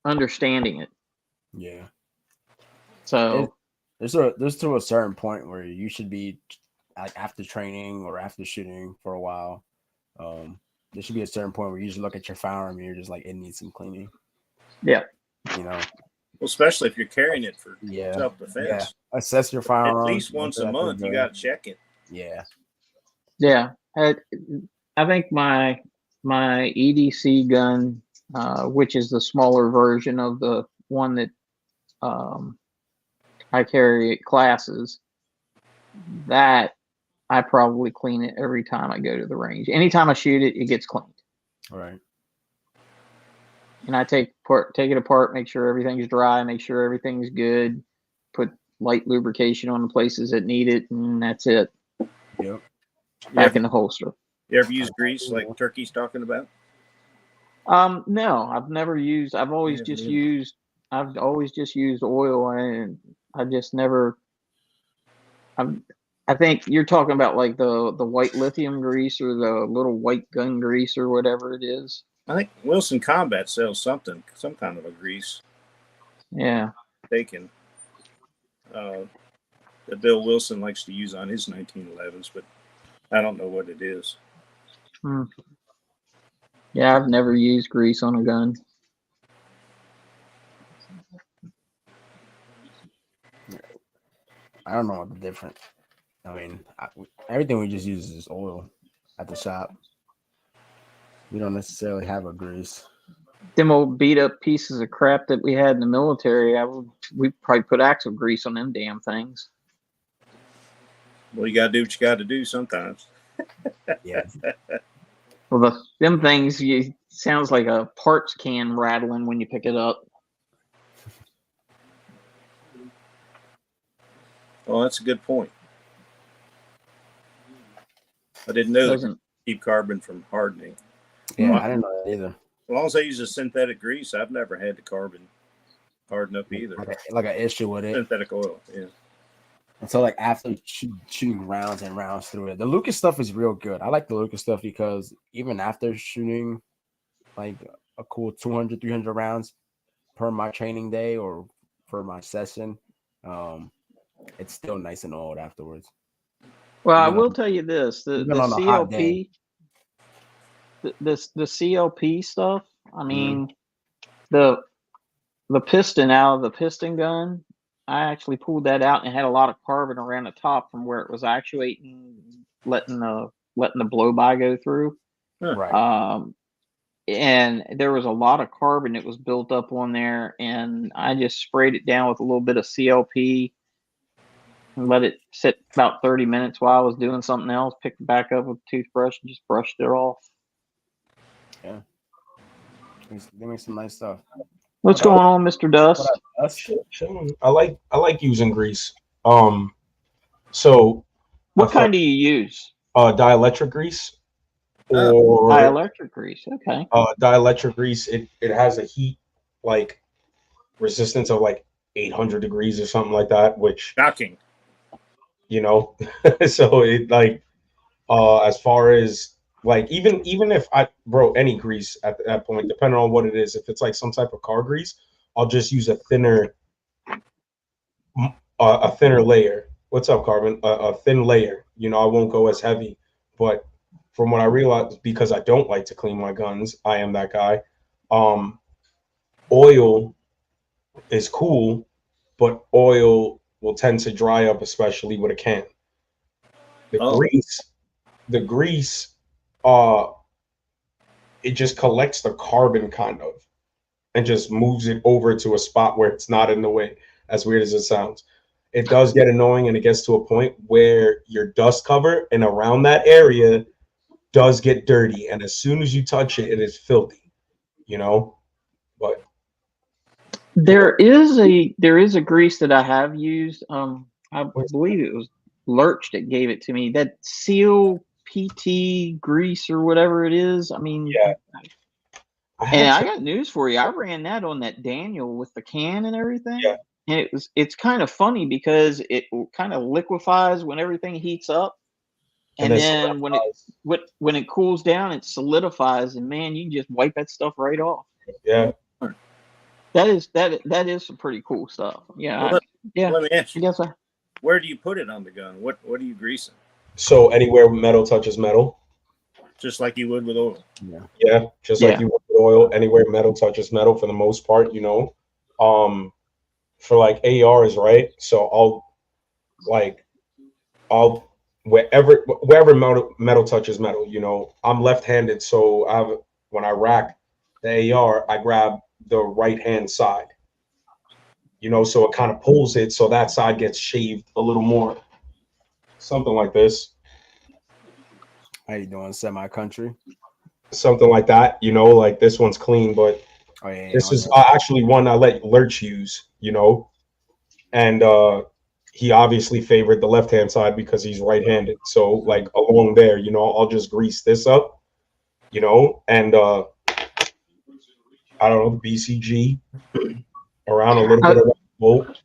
Understanding it. Yeah. So there's to a certain point where you should be, like, after training or after shooting for a while. There should be a certain point where you just look at your firearm and you're just like, it needs some cleaning. Yeah. Well, especially if you're carrying it for self-defense. Yeah. Assess your firearm. At least once a month, you got to check it. Yeah. Yeah. I think my EDC gun, which is the smaller version of the one that I carry at classes, that I probably clean it every time I go to the range. Anytime I shoot it, it gets cleaned. All right. And I take it apart, make sure everything's dry, make sure everything's good, put light lubrication on the places that need it, and that's it. Yep. Back in the holster. You ever use grease like Turkey's talking about? No, I've never used. I've always just used oil, and I just never. I think you're talking about like the white lithium grease or the little white gun grease or whatever it is. I think Wilson Combat sells some kind of a grease. Yeah. Taken. That Bill Wilson likes to use on his 1911s, but I don't know what it is. Yeah, I've never used grease on a gun. I don't know what the difference. I mean, everything we just use is oil at the shop. We don't necessarily have a grease. Them old beat up pieces of crap that we had in the military, we probably put axle grease on them damn things. Well, you gotta do what you gotta do sometimes. Yeah. Well, them things, sounds like a parts can rattling when you pick it up. Well, that's a good point. I didn't know that to keep carbon from hardening. Yeah, I didn't know that either. As long as I use a synthetic grease, I've never had the carbon harden up either. Like an issue with it. Synthetic oil, yeah. And so, like, after shooting rounds and rounds through it, the Lucas stuff is real good. I like the Lucas stuff because even after shooting like a cool 200, 300 rounds per my training day or for my session, it's still nice and old afterwards. Well, I will tell you this: the CLP, the CLP stuff. I mean, the piston out of the piston gun, I actually pulled that out and it had a lot of carbon around the top from where it was actuating, letting the blow by go through. Right. And there was a lot of carbon that was built up on there, and I just sprayed it down with a little bit of CLP and let it sit about 30 minutes while I was doing something else, picked it back up with a toothbrush and just brushed it off. Yeah. They make some nice stuff. What's going on, Mr. Dust? I like using grease. So what kind do you use? Dielectric grease. Or dielectric grease, okay. Dielectric grease, it has a heat like resistance of like 800 degrees or something like that, which shocking. You know, so it like as far as like even if I any grease at that point, depending on what it is, if it's like some type of car grease, I'll just use a thinner layer. What's up, Carbon? A thin layer. You know, I won't go as heavy, but from what I realized, because I don't like to clean my guns, I am that guy. Oil is cool, but oil will tend to dry up, especially with a can. The grease, it just collects the carbon kind of, and just moves it over to a spot where it's not in the way. As weird as it sounds, it does get annoying, and it gets to a point where your dust cover and around that area does get dirty, and as soon as you touch it, it is filthy, you know. But there is a grease that I have used. I believe it was Lurch that gave it to me. That Seal PT grease or whatever it is. I mean, yeah. I got news for you. I ran that on that Daniel with the can and everything. Yeah. And it's kind of funny because it kind of liquefies when everything heats up. And then when it cools down, it solidifies, and man, you can just wipe that stuff right off. Yeah. That is some pretty cool stuff. Yeah. Well, let me ask you. Where do you put it on the gun? What are you greasing? So anywhere metal touches metal. Just like you would with oil. Yeah. Yeah. Just like you would with oil. Anywhere metal touches metal for the most part, you know. For like ARs, right? So I'll wherever metal touches metal, you know. I'm left-handed, so when I rack the AR, I grab the right-hand side, you know, so it kind of pulls it so that side gets shaved a little more, something like this. How you doing? Semi-country? something like that. You know, like this one's clean, but Oh yeah. this Oh, is yeah. actually one I let Lurch use. You know, and he obviously favored the left-hand side because he's right-handed. So like along there, you know, I'll just grease this up, you know, and I don't know, BCG around a little bit of that bolt.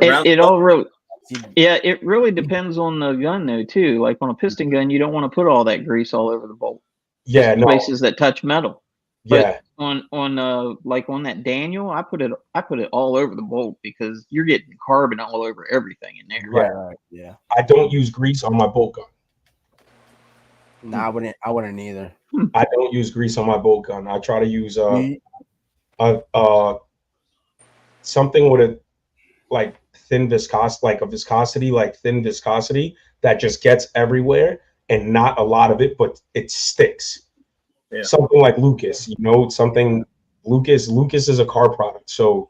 Around It the all really, See, yeah, it really depends on the gun though too. Like on a piston gun, you don't want to put all that grease all over the bolt. Yeah, Just no, places that touch metal. yeah, But on like on that Daniel, I put it all over the bolt because you're getting carbon all over everything in there. right. Yeah. I don't use grease on my bolt gun. No, I wouldn't either. I don't use grease on my bolt gun. I try to use You- something with a like thin viscosity, like a viscosity, like thin viscosity that just gets everywhere and not a lot of it, but it sticks. Yeah. Something like Lucas, you know, something Lucas is a car product. So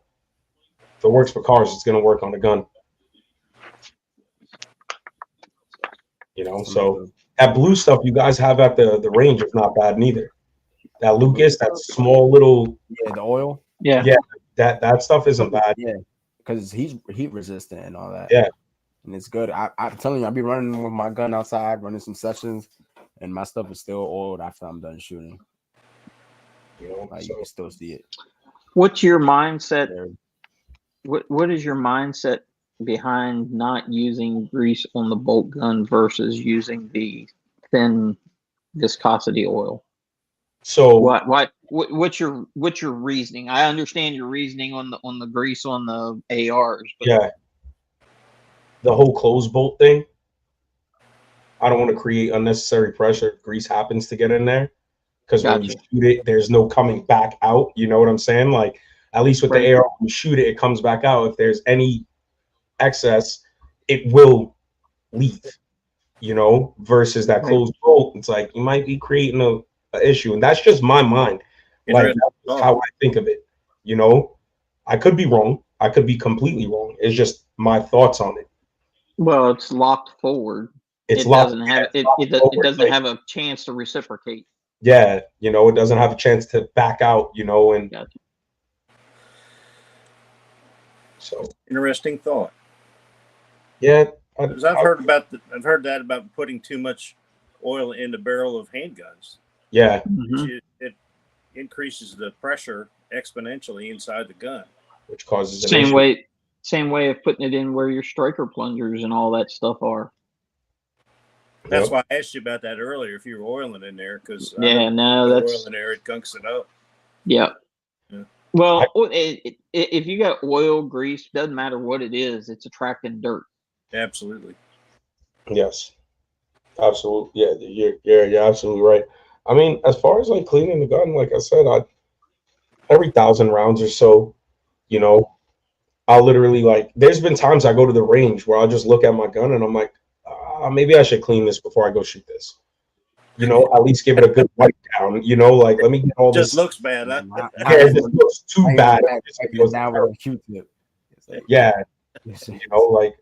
if it works for cars, it's gonna work on a gun. You know, so that blue stuff you guys have at the range is not bad neither. That Lucas, that small little yeah, the oil. Yeah. yeah, that stuff isn't bad. Yeah, because he's heat resistant and all that. Yeah. And it's good. I'm telling you, I'll be running with my gun outside, running some sessions, and my stuff is still oiled after I'm done shooting. You know, Like so you can still see it. What's your mindset? There. What is your mindset behind not using grease on the bolt gun versus using the thin viscosity oil? so What's your reasoning? I understand your reasoning on the grease on the ARs, but yeah, the whole closed bolt thing. I don't want to create unnecessary pressure if grease happens to get in there. Because when you Gotcha. shoot it, there's no coming back out. You know what I'm saying? Like at least with Right. the AR, when you shoot it, it comes back out. If there's any excess, it will leave. You know, versus that Right. closed bolt, it's like you might be creating a issue, and that's just my mind. Like that's how I think of it. You know, I could be wrong. I could be completely wrong. It's just my thoughts on it. Well, it's locked forward. It's It locked. doesn't have it's locked it forward, doesn't like, have a chance to reciprocate. yeah, you know, it doesn't have a chance to back out. You know, and Gotcha. so interesting thought. yeah, Because I've heard that about putting too much oil in the barrel of handguns. yeah, Mhm. It increases the pressure exponentially inside the gun. which causes an Same issue. way of putting it in where your striker plungers and all that stuff are. That's Yep. why I asked you about that earlier. If you were oiling in there, because Yeah, no, oil that's in there, it gunks it up. yeah. Yeah. Well, if you got oil, grease, doesn't matter what it is, it's attracting dirt. Absolutely. Yes, absolutely. Yeah, you're absolutely right. I mean, as far as like cleaning the gun, like I said, every 1,000 rounds or so, you know, I'll literally like. There's been times I go to the range where I'll just look at my gun and I'm like, maybe I should clean this before I go shoot this. You know, at least give it a good wipe down. You know, like let me get all Just this. looks bad. Huh? Yeah, it just looks too bad. It just goes Down with a Q-tip. yeah, you know, like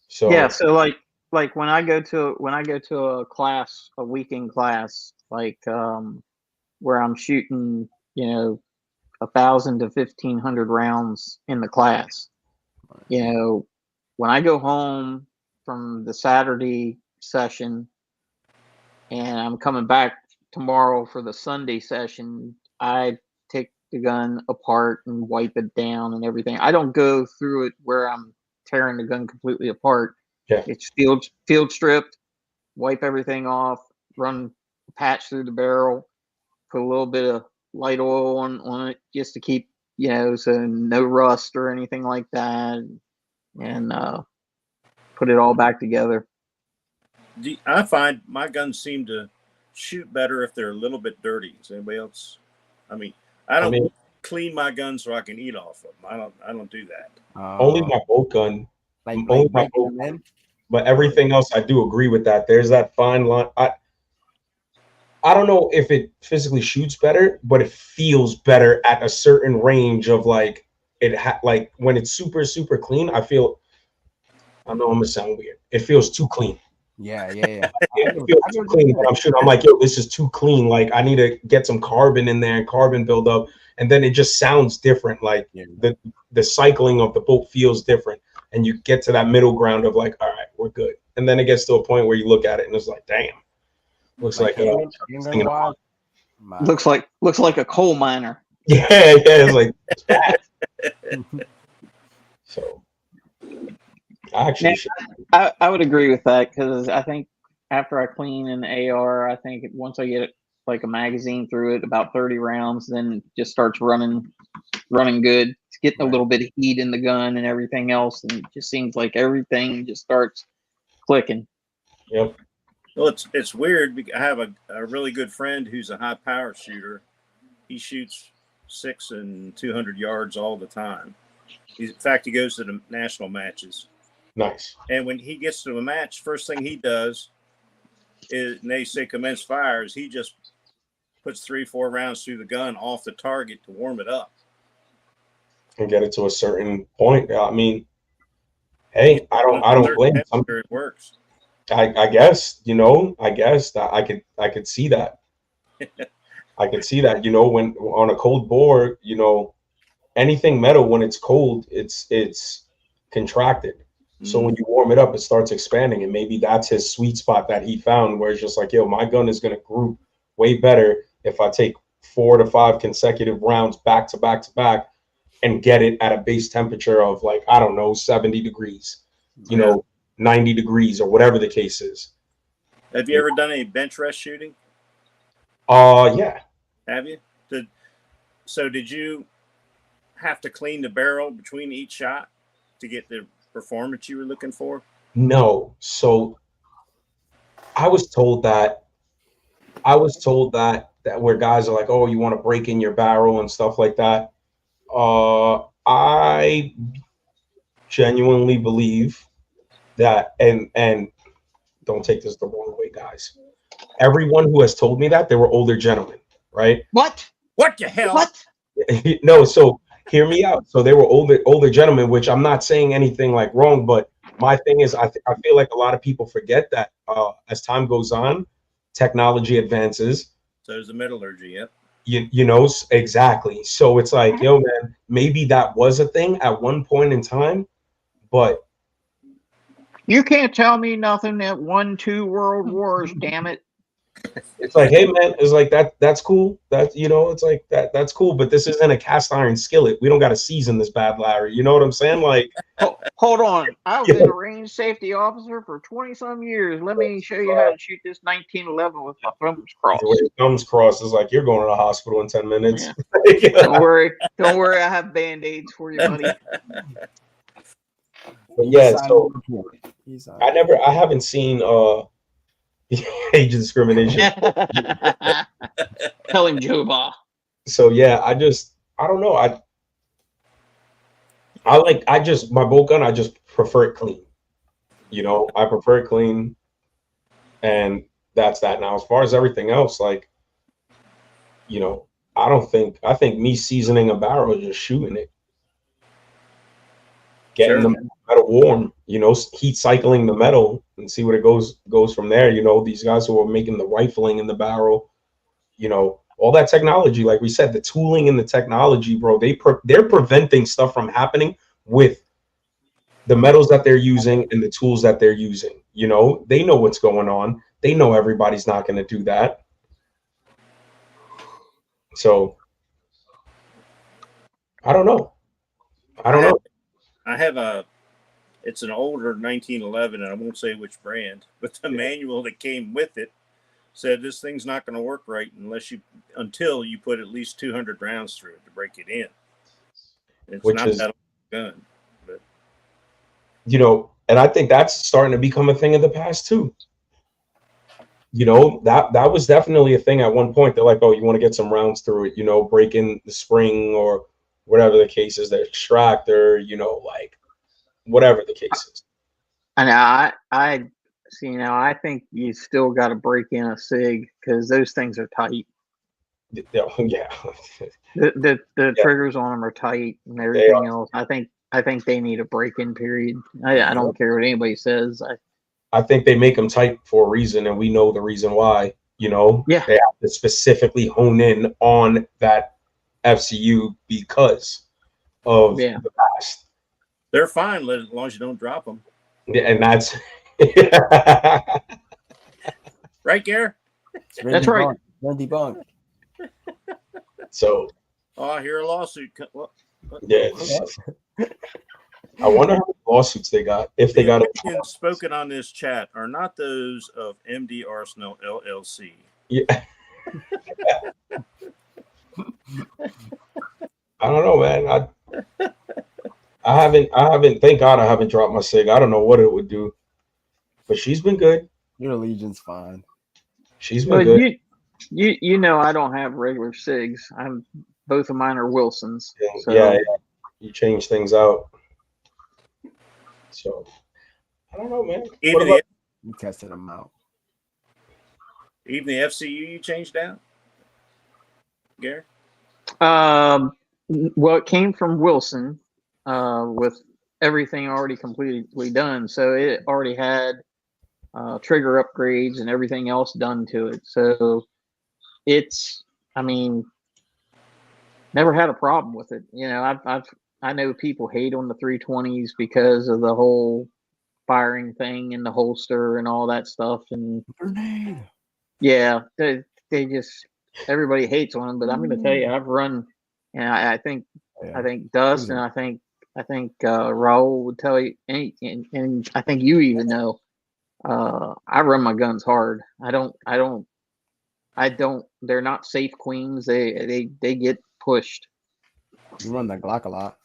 so. Yeah, so like when I go to a class, a weekend class, like where I'm shooting, 1,000 to 1,500 rounds in the class. When I go home from the Saturday session and I'm coming back tomorrow for the Sunday session, I take the gun apart and wipe it down and everything. I don't go through it where I'm tearing the gun completely apart. Yeah. It's field stripped, wipe everything off, run a patch through the barrel, put a little bit of light oil on it just to keep, so no rust or anything like that, and put it all back together. I find my guns seem to shoot better if they're a little bit dirty. Is anybody else? I mean, I don't clean my guns so I can eat off of them. I don't do that. Only my bolt gun. Like Only my bolt gun. But everything else, I do agree with that. There's that fine line. I don't know if it physically shoots better, but it feels better at a certain range of like like when it's super super clean. I know I'm gonna sound weird. It feels too clean. Yeah. I It get what feels too clean when I'm shooting. I'm like, yo, this is too clean. Like, I need to get some carbon in there and carbon build up, and then it just sounds different. Like Yeah. the cycling of the boat feels different, and you get to that middle ground of like, all right, we're good. And then it gets to a point where you look at it and it's like, damn, looks like handgun wise, Looks like a coal miner. yeah, it's like it's bad. So actually, I would agree with that because I think after I clean an AR, I think once I get like a magazine through it, about 30 rounds, then it just starts running good. It's getting a little bit of heat in the gun and everything else, and it just seems like everything just starts clicking. Yep. Well, it's weird. I have a really good friend who's a high power shooter. He shoots 600 and 200 yards all the time. In fact, he goes to the national matches. Nice. And when he gets to a match, first thing he does is, and they say commence fires, he just puts 3-4 rounds through the gun off the target to warm it up. And get it to a certain point. I mean, hey, I don't blame him. It works. I guess, I guess that I could see that. I could see that, when on a cold bore, anything metal when it's cold, it's contracted. So when you warm it up, it starts expanding, and maybe that's his sweet spot that he found, where it's just like, yo, my gun is gonna group way better if I take 4 to 5 consecutive rounds back to back to back and get it at a base temperature of like, I don't know, 70 degrees, 90 degrees or whatever the case is. Have you ever done any bench rest shooting? Yeah. Have you? Did you have to clean the barrel between each shot to get the performance you were looking for? No. So I was told that where guys are like, oh, you want to break in your barrel and stuff like that. I genuinely believe that, and don't take this the wrong way, guys. Everyone who has told me that, they were older gentlemen, right? What the hell? What? No, so hear me out. So they were older gentlemen, which I'm not saying anything like wrong, but my thing is, I feel like a lot of people forget that as time goes on, technology advances. So there's the metallurgy, yep. Exactly. So it's like, yo, man, maybe that was a thing at one point in time, but you can't tell me nothing that won 2 world wars, damn it. It's like, hey man, it's like that's cool. It's like that's cool, but this isn't a cast iron skillet. We don't got to season this bad, Larry. You know what I'm saying? Like, hold on. I've been a range safety officer for 20 some years. Let me show you how to shoot this 1911 with my thumbs crossed. With your thumbs crossed is like you're going to the hospital in 10 minutes. Yeah. Don't worry, I have band-aids for you, buddy. But yeah, so I haven't seen age discrimination. Tell him, Joba. So yeah, I don't know. My bolt gun, I just prefer it clean. I prefer it clean, and that's that. Now, as far as everything else, like, I think me seasoning a barrel is just shooting it, getting the metal warm, heat cycling the metal and see what it goes from there. These guys who are making the rifling in the barrel, all that technology, like we said, the tooling and the technology, bro, they're preventing stuff from happening with the metals that they're using and the tools that they're using. They know what's going on. They know everybody's not going to do that. So I don't know. I have it's an older 1911, and I won't say which brand, but the manual that came with it said this thing's not going to work right until you put at least 200 rounds through it to break it in. It's not that old gun, but and I think that's starting to become a thing of the past too. That was definitely a thing at one point. They're like, oh, you want to get some rounds through it, break in the spring or whatever the case is, the extractor, like whatever the case is. And I see now. I think you still got to break in a SIG because those things are tight. Yeah. The triggers on them are tight and everything else. I think they need a break-in period. I don't care what anybody says. I think they make them tight for a reason, and we know the reason why. Yeah. They have to specifically hone in on that FCU because of the past. They're fine as long as you don't drop them. Yeah, and that's right, Gare? That's right. Debunked. So. Oh, I hear a lawsuit. What? Yeah. I wonder how many lawsuits they got. If they got opinions spoken on this chat are not those of MD Arsenal LLC. Yeah. I don't know, man. I haven't. Thank God I haven't dropped my cig. I don't know what it would do, but she's been good. Your Legion's fine. She's been good. You know I don't have regular cigs. Both of mine are Wilsons. So. Yeah, you change things out. So I don't know, man. You tested them out. Even the FCU you changed out, Gary? Well, it came from Wilson, with everything already completely done. So it already had trigger upgrades and everything else done to it. So it's, never had a problem with it. I know people hate on the 320s because of the whole firing thing and the holster and all that stuff. And yeah, they just, everybody hates on them. But I'm going to tell you, I've run, and I think Dust and I think Raul would tell you, and I think you even know. I run my guns hard. I don't. They're not safe queens. They get pushed. You run that Glock a lot.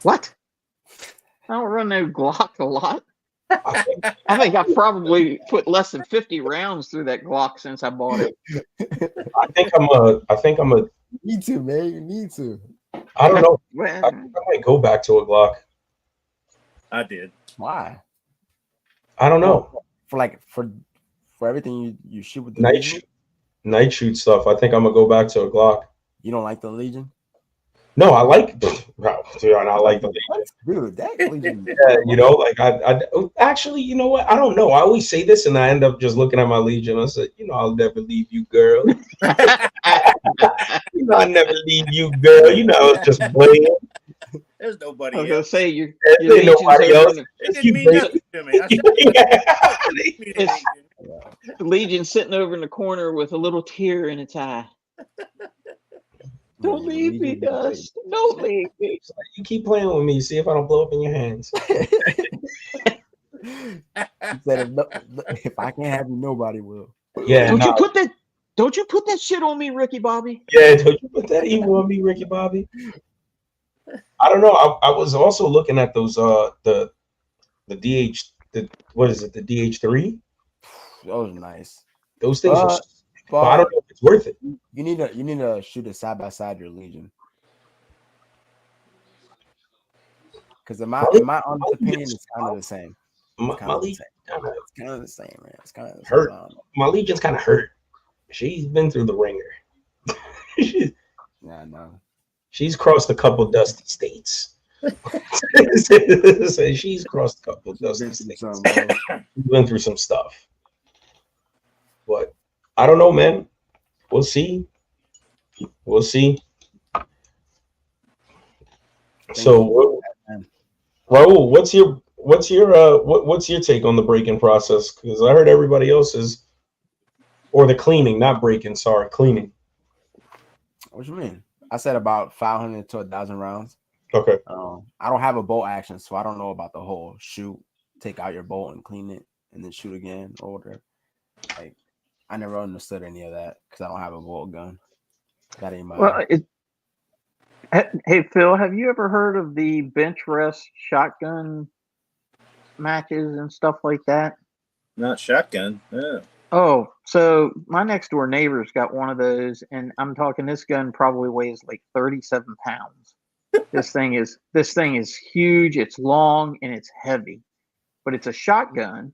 What? I don't run no Glock a lot. I think I've probably put less than 50 rounds through that Glock since I bought it. I think I'm a. Me too, man. You need to. I don't know. I might go back to a Glock. I did. Why? I don't know. For everything you shoot with the night shoot stuff. I think I'm gonna go back to a Glock. You don't like the Legion? No, I like I like the Legion. Dude, that Legion. Yeah, I actually, you know what? I don't know. I always say this and I end up just looking at my Legion. I said, I'll never leave you, girl. I never leave you, girl. I was just playing. There's nobody else. I was gonna say your nobody else. It didn't mean nothing to me. The Legion sitting over in the corner with a little tear in its eye. Don't leave me, Dust. Don't leave me. You keep playing with me. See if I don't blow up in your hands. He said, if I can't have you, nobody will. Yeah. Don't you put that shit on me, Ricky Bobby? Yeah, don't you put that evil on me, Ricky Bobby? I don't know. I was also looking at those the what is it? The DH3. Those are nice. Those things are. But I don't know if it's worth it. You need to shoot it side by side your Legion. Because in my honest opinion, it's kind of the same. My Legion it's kind of the same, man. It's kind of the hurt. Same. My Legion's kind of hurt. She's been through the ringer. Yeah, no. She's crossed a couple dusty states. She's crossed a couple dusty states. She's been through some stuff. But I don't know, man. We'll see. So, Raul, what's your take on the break-in process? Because I heard everybody else's, or the cleaning, not break-in. Sorry, cleaning. What you mean? I said about 500 to 1,000 rounds. Okay. I don't have a bolt action, so I don't know about the whole shoot, take out your bolt and clean it, and then shoot again or whatever. Like, I never understood any of that because I don't have a bolt gun. That ain't my. Well, hey Phil, have you ever heard of the bench rest shotgun matches and stuff like that? Not shotgun. Yeah. Oh, so my next door neighbor's got one of those, and I'm talking this gun probably weighs like 37 pounds. This thing is huge, it's long, and it's heavy. But it's a shotgun,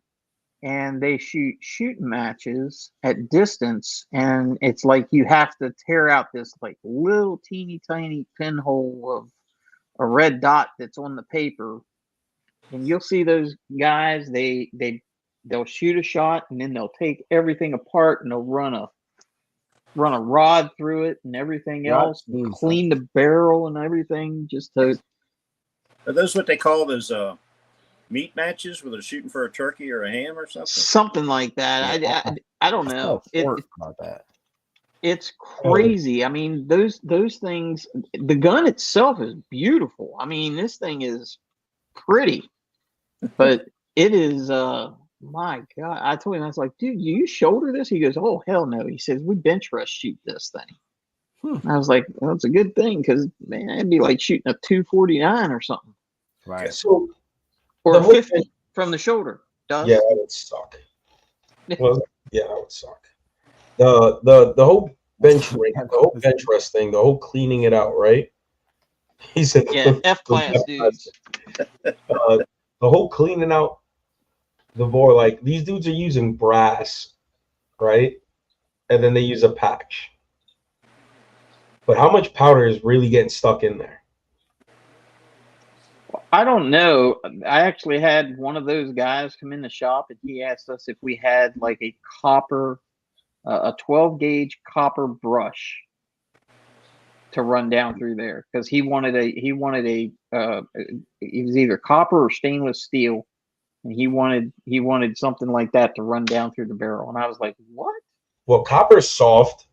and they shoot shooting matches at distance, and it's like you have to tear out this like little teeny tiny pinhole of a red dot that's on the paper And you'll see those guys, they'll shoot a shot and then they'll take everything apart and they'll run a rod through it and everything else, and clean the barrel and everything just to. Are those what they call those meat matches where they're shooting for a turkey or a ham or something? Something like that. Yeah. I don't know. About that. It's crazy. I mean, those things. The gun itself is beautiful. I mean, this thing is pretty, but it is. My God, I told him, I was like, dude, you shoulder this? He goes, oh hell no. He says we bench rush shoot this thing. I was like, well, it's a good thing because man, it'd be like shooting a 249 or something. Right. So Or a 50 from the shoulder. Yeah, that would suck. Well, yeah, that would suck. The whole bench ring, the whole bench rest thing, the whole cleaning it out, right? He said, yeah, F-class dudes. The whole cleaning out the bore, like these dudes are using brass, right? And then they use a patch. But how much powder is really getting stuck in there? I don't know. I actually had one of those guys come in the shop and he asked us if we had like a copper, a 12 gauge copper brush to run down through there because he wanted it was either copper or stainless steel, and he wanted something like that to run down through the barrel. And I was like, what? Well, copper is soft.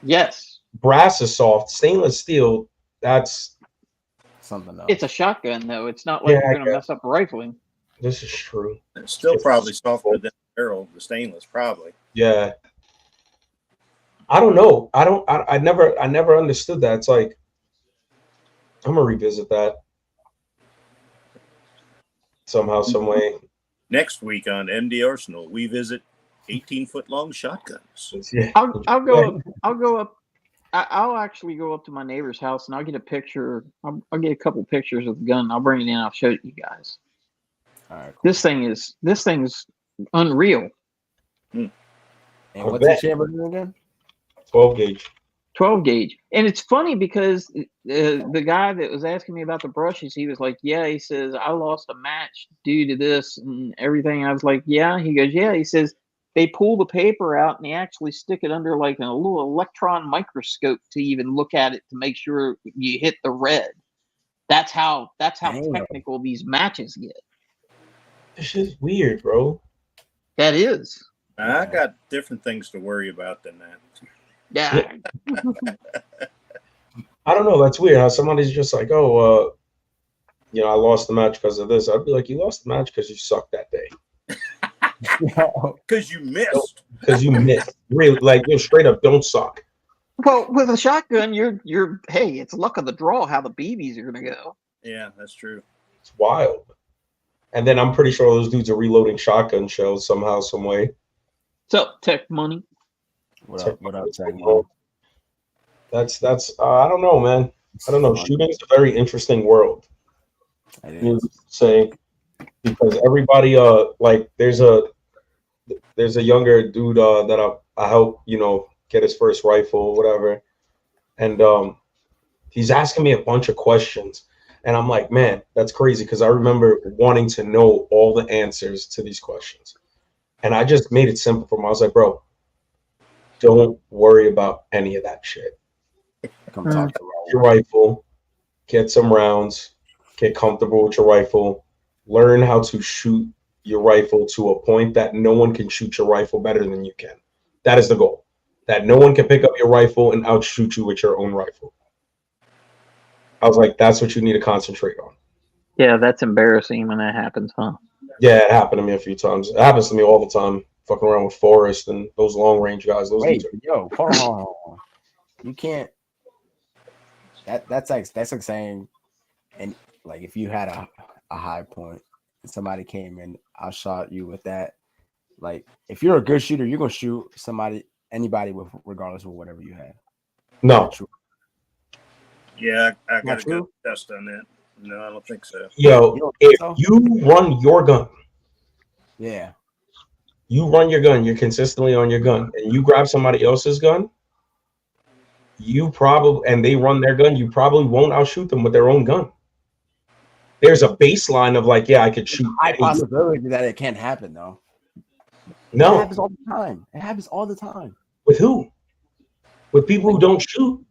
Yes. Brass is soft. Stainless steel, that's something else. It's a shotgun though. It's not like you're gonna mess up rifling. This is true. It's still probably softer than the barrel, the stainless, probably. Yeah. I don't know. I never understood that. It's like I'm gonna revisit that somehow, some way. Next week on MD Arsenal, we visit 18-foot long shotguns. Yeah. I'll go up. I'll actually go up to my neighbor's house and I'll get a picture. I'll get a couple pictures of the gun. I'll bring it in. I'll show it to you guys. All right, cool. This thing's unreal. And what's the chamber again? 12 gauge. 12 gauge. And it's funny because the guy that was asking me about the brushes, he was like, yeah, he says, I lost a match due to this and everything. I was like, yeah. He goes, yeah. He says, they pull the paper out and they actually stick it under like a little electron microscope to even look at it to make sure you hit the red. That's how technical these matches get. This is weird, bro. That is. I got different things to worry about than that. Yeah. I don't know. That's weird. How somebody's just like, oh, I lost the match because of this. I'd be like, you lost the match because you sucked that day. Because you missed. Because you missed. Really, like you're straight up don't suck. Well, with a shotgun, you're hey, it's luck of the draw how the BBs are gonna go. Yeah, that's true. It's wild. And then I'm pretty sure those dudes are reloading shotgun shells somehow, some way. What's up, Tech Money? What up, Tech Money? That's I don't know, man. I don't know. Shooting's a very interesting world. You say because everybody like there's a younger dude that I help get his first rifle, whatever, and he's asking me a bunch of questions, and I'm like, man, that's crazy because I remember wanting to know all the answers to these questions, and I just made it simple for him. I was like, bro, don't worry about any of that shit. Come talk to your rifle, get some rounds, get comfortable with your rifle, learn how to shoot your rifle to a point that no one can shoot your rifle better than you can. That is the goal. That no one can pick up your rifle and outshoot you with your own rifle. I was like, that's what you need to concentrate on. Yeah, that's embarrassing when that happens, huh? Yeah, it happened to me a few times. It happens to me all the time. Fucking around with Forrest and those long range guys. Those Wait, yo, hold on. You can't. That's like saying, and like if you had a high point and somebody came and I shot you with that, like if you're a good shooter, you're gonna shoot anybody with regardless of whatever you have. No. Yeah, I got a good test on that. No, I don't think so. Yo, if you run your gun, yeah, you run your gun, you're consistently on your gun, and you grab somebody else's gun, and they run their gun, you probably won't outshoot them with their own gun. there's a baseline of like, yeah, I could shoot. High possibility that it can't happen though. It No, happens all the time. It happens all the time. with who? With people who don't shoot.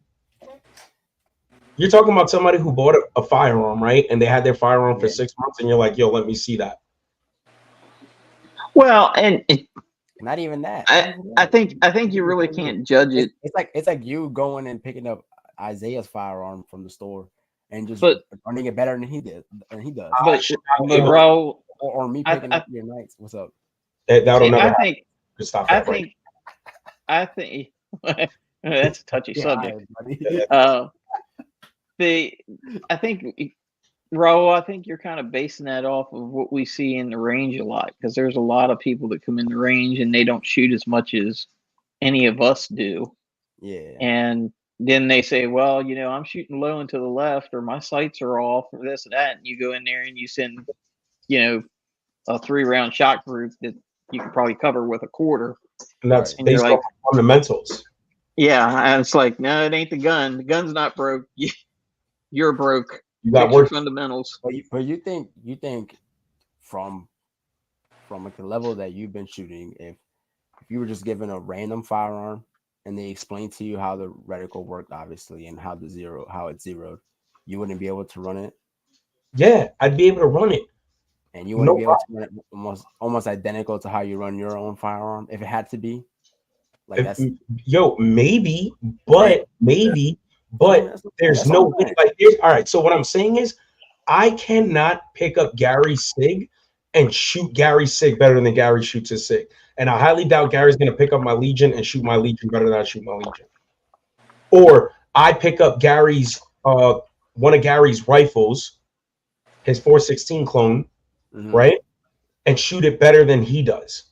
You're talking about somebody who bought a firearm, right? And they had their firearm for 6 months, and you're like, yo, let me see that. Well, and Not even that. I think you really can't judge it. It's like you going and picking up Isaiah's firearm from the store and just But- running it better than he did, and he does. But bro, Or me picking up your nights. What's up? That'll never I happen. think Just stop I that right think that's a touchy subject. Buddy. I think, Ro, I think you're kind of basing that off of what we see in the range a lot, because there's a lot of people that come in the range and they don't shoot as much as any of us do. Yeah. And then they say, well, you know, I'm shooting low and to the left, or my sights are off, or this and that. And you go in there and you send, you know, a 3-round shot group that you could probably cover with a quarter. And that's And you're based like, on fundamentals. yeah, and it's like, no, it ain't the gun. The gun's not broke. You're broke. You got Fix your work. fundamentals. But you think from like the level that you've been shooting, if you were just given a random firearm and they explained to you how the reticle worked, obviously, and how it's zeroed, you wouldn't be able to run it, Yeah, I'd be able to run it. and you wouldn't be able to run it almost identical to how you run your own firearm if it had to be. Like Maybe, but there's no way. Like, all right. So what I'm saying is, I cannot pick up Gary Sig and shoot Gary Sig better than Gary shoots his Sig, and I highly doubt Gary's going to pick up my Legion and shoot my Legion better than I shoot my Legion. Or I pick up Gary's one of Gary's rifles, his 416 clone, right, and shoot it better than he does,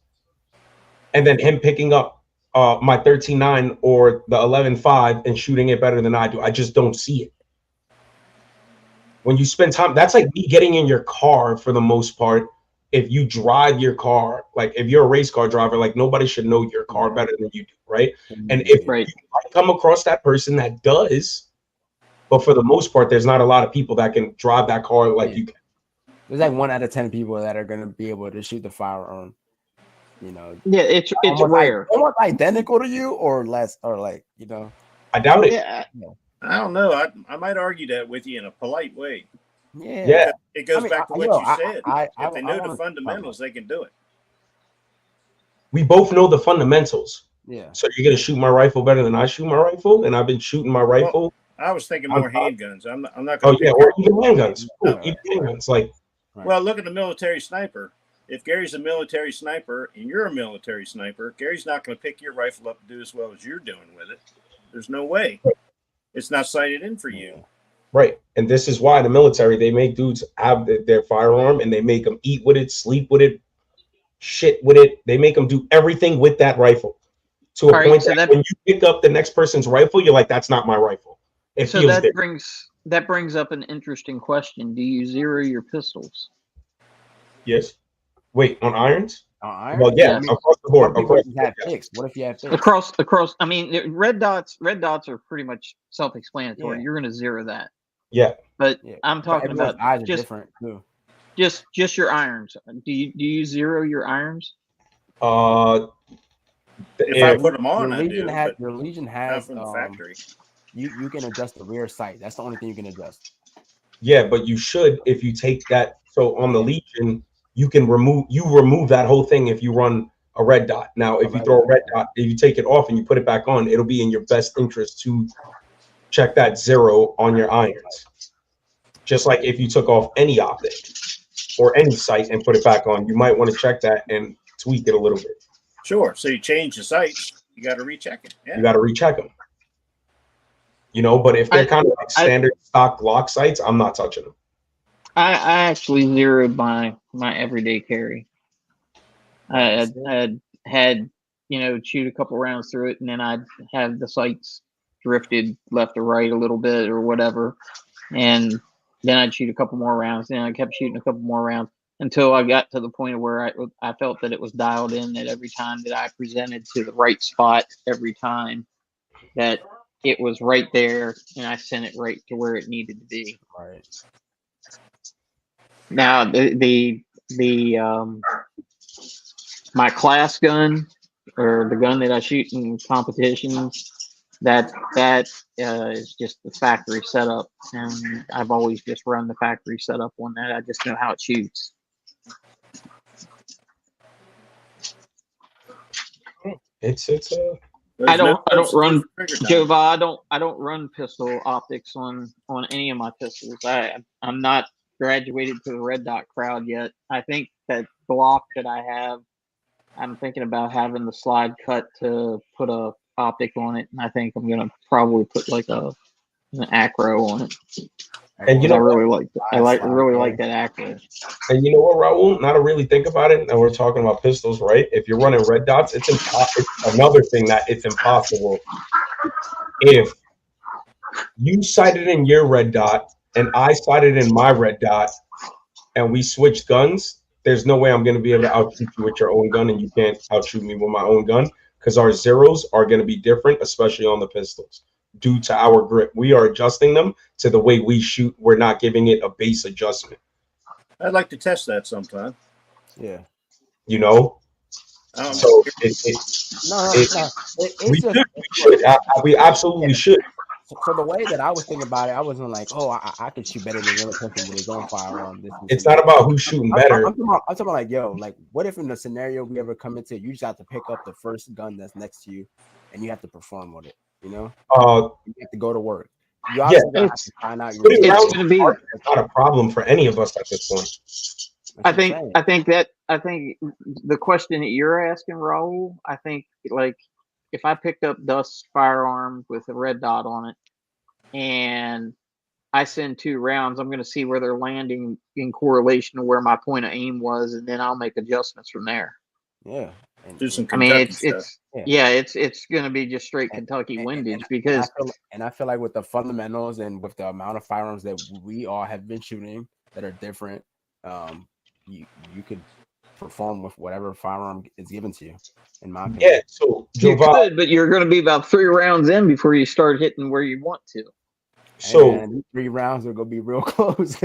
and then him picking up my 13.9 or the 11.5 and shooting it better than I do. I just don't see it. When you spend time, that's like me getting in your car for the most part. If you drive your car, like if you're a race car driver, like nobody should know your car better than you do, right? And if you come across that person that does, but for the most part, there's not a lot of people that can drive that car like you can. There's like 1 out of 10 people that are going to be able to shoot the firearm. You know, yeah, it's rare. Almost identical to you, or less, or like, you know. I doubt it. Yeah, I don't know. I might argue that with you in a polite way. Yeah. It goes back to what you said. If they know the fundamentals, they can do it. We both know the fundamentals. Yeah. So you're gonna shoot my rifle better than I shoot my rifle, and I've been shooting my rifle. Well, I was thinking more handguns. I'm not. Oh yeah, or even handguns. Even handguns. Like, well, look at the military sniper. If Gary's a military sniper and you're a military sniper, Gary's not going to pick your rifle up and do as well as you're doing with it. There's no way. It's not sighted in for you. Right. And this is why the military, they make dudes have their firearm and they make them eat with it, sleep with it, shit with it. They make them do everything with that rifle to a point that when you pick up the next person's rifle, you're like, that's not my rifle. So that brings up an interesting question. Do you zero your pistols? Yes. Wait, on irons? On irons? Well, yeah, across the board. What if you have fixed? Across. I mean, red dots are pretty much self-explanatory. Yeah. You're going to zero that. Yeah. But I'm talking about eyes are different too. Just your irons. Do you zero your irons? If I put them on, your Legion has from the factory. You can adjust the rear sight. That's the only thing you can adjust. Yeah, but you should if you take that. So on the Legion, you can remove that whole thing if you run a red dot. Now, if you throw a red dot, if you take it off and you put it back on, it'll be in your best interest to check that zero on your irons. Just like if you took off any optic or any sight and put it back on, you might want to check that and tweak it a little bit. Sure. So you change the sights, you got to recheck it. Yeah. You got to recheck them. You know, but if they're kind of like standard stock Glock sights, I'm not touching them. I actually zeroed my everyday carry. I had shoot a couple rounds through it, and then I'd have the sights drifted left or right a little bit or whatever, and then I'd shoot a couple more rounds. And I kept shooting a couple more rounds until I got to the point where I felt that it was dialed in, that every time that I presented to the right spot, every time that it was right there, and I sent it right to where it needed to be. Right. Now my class gun, or the gun that I shoot in competitions, that is just the factory setup, and I've always just run the factory setup on that. I just know how it shoots. It's I don't run Joe. Jova. I don't run pistol optics on any of my pistols. I'm not graduated to the red dot crowd yet. I think that Glock that I have, I'm thinking about having the slide cut to put a optic on it, and I think I'm gonna probably put like an acro on it. And you know, I really like that acro. And you know what, Raul? Now to really think about it, and we're talking about pistols, right? If you're running red dots, it's another thing that it's impossible. If you sighted in your red dot and I sighted in my red dot, and we switched guns, there's no way I'm going to be able to outshoot you with your own gun, and you can't outshoot me with my own gun, because our zeros are going to be different, especially on the pistols, due to our grip. We are adjusting them to the way we shoot. We're not giving it a base adjustment. I'd like to test that sometime. Yeah. You know? So we absolutely should. So the way that I was thinking about it, I wasn't like, oh, I could shoot better than the other person with his own firearm. It's not about who's shooting better. I'm talking about like, yo, like, what if in the scenario we ever come into, you just have to pick up the first gun that's next to you, and you have to perform with it. You know, you have to go to work. You obviously have to find out. It's not a problem for any of us at this point. I think the question that you're asking, Raul, I think like if I picked up Dust's firearm with a red dot on it and I send 2 rounds, I'm going to see where they're landing in correlation to where my point of aim was, and then I'll make adjustments from there. Yeah. Do some Kentucky stuff. It's going to be just straight Kentucky windage because I feel like with the fundamentals and with the amount of firearms that we all have been shooting that are different, you could perform with whatever firearm is given to you, in my opinion. Yeah, so you could, but you're going to be about 3 rounds in before you start hitting where you want to. So 3 rounds are gonna be real close.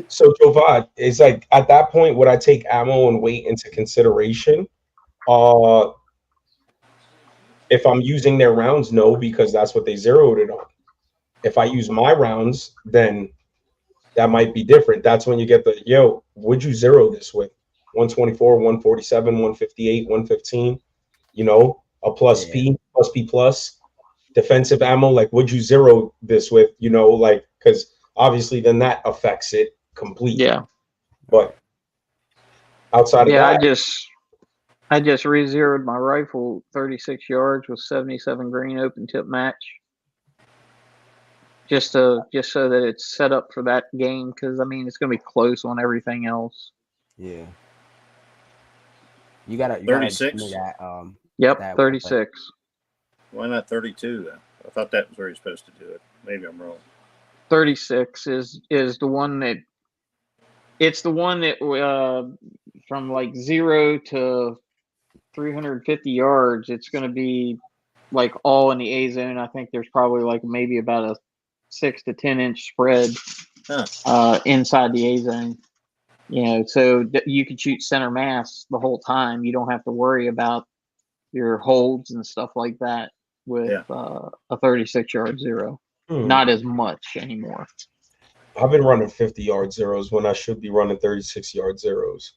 So Jovad, it's like at that point, would I take ammo and weight into consideration? If I'm using their rounds, no, because that's what they zeroed it on. If I use my rounds, then that might be different. That's when you get the, yo, would you zero this with 124, 147, 158, 115, you know, a plus P, plus P plus, defensive ammo, like would you zero this with, you know, like, because obviously then that affects it completely. Yeah. But outside of that, I just re-zeroed my rifle 36 yards with 77 grain open tip match. Just so that it's set up for that game, because I mean it's gonna be close on everything else. Yeah. You gotta 36. Yep, 36. Why not 32 then? I thought that was where you're supposed to do it. Maybe I'm wrong. 36 is the one that from like 0 to 350 yards, it's going to be like all in the A zone. I think there's probably like maybe about a 6 to 10 inch spread inside the A zone. You know, so you can shoot center mass the whole time. You don't have to worry about your holds and stuff like that with a 36 yard zero. Not as much anymore. I've been running 50-yard zeros when I should be running 36-yard zeros.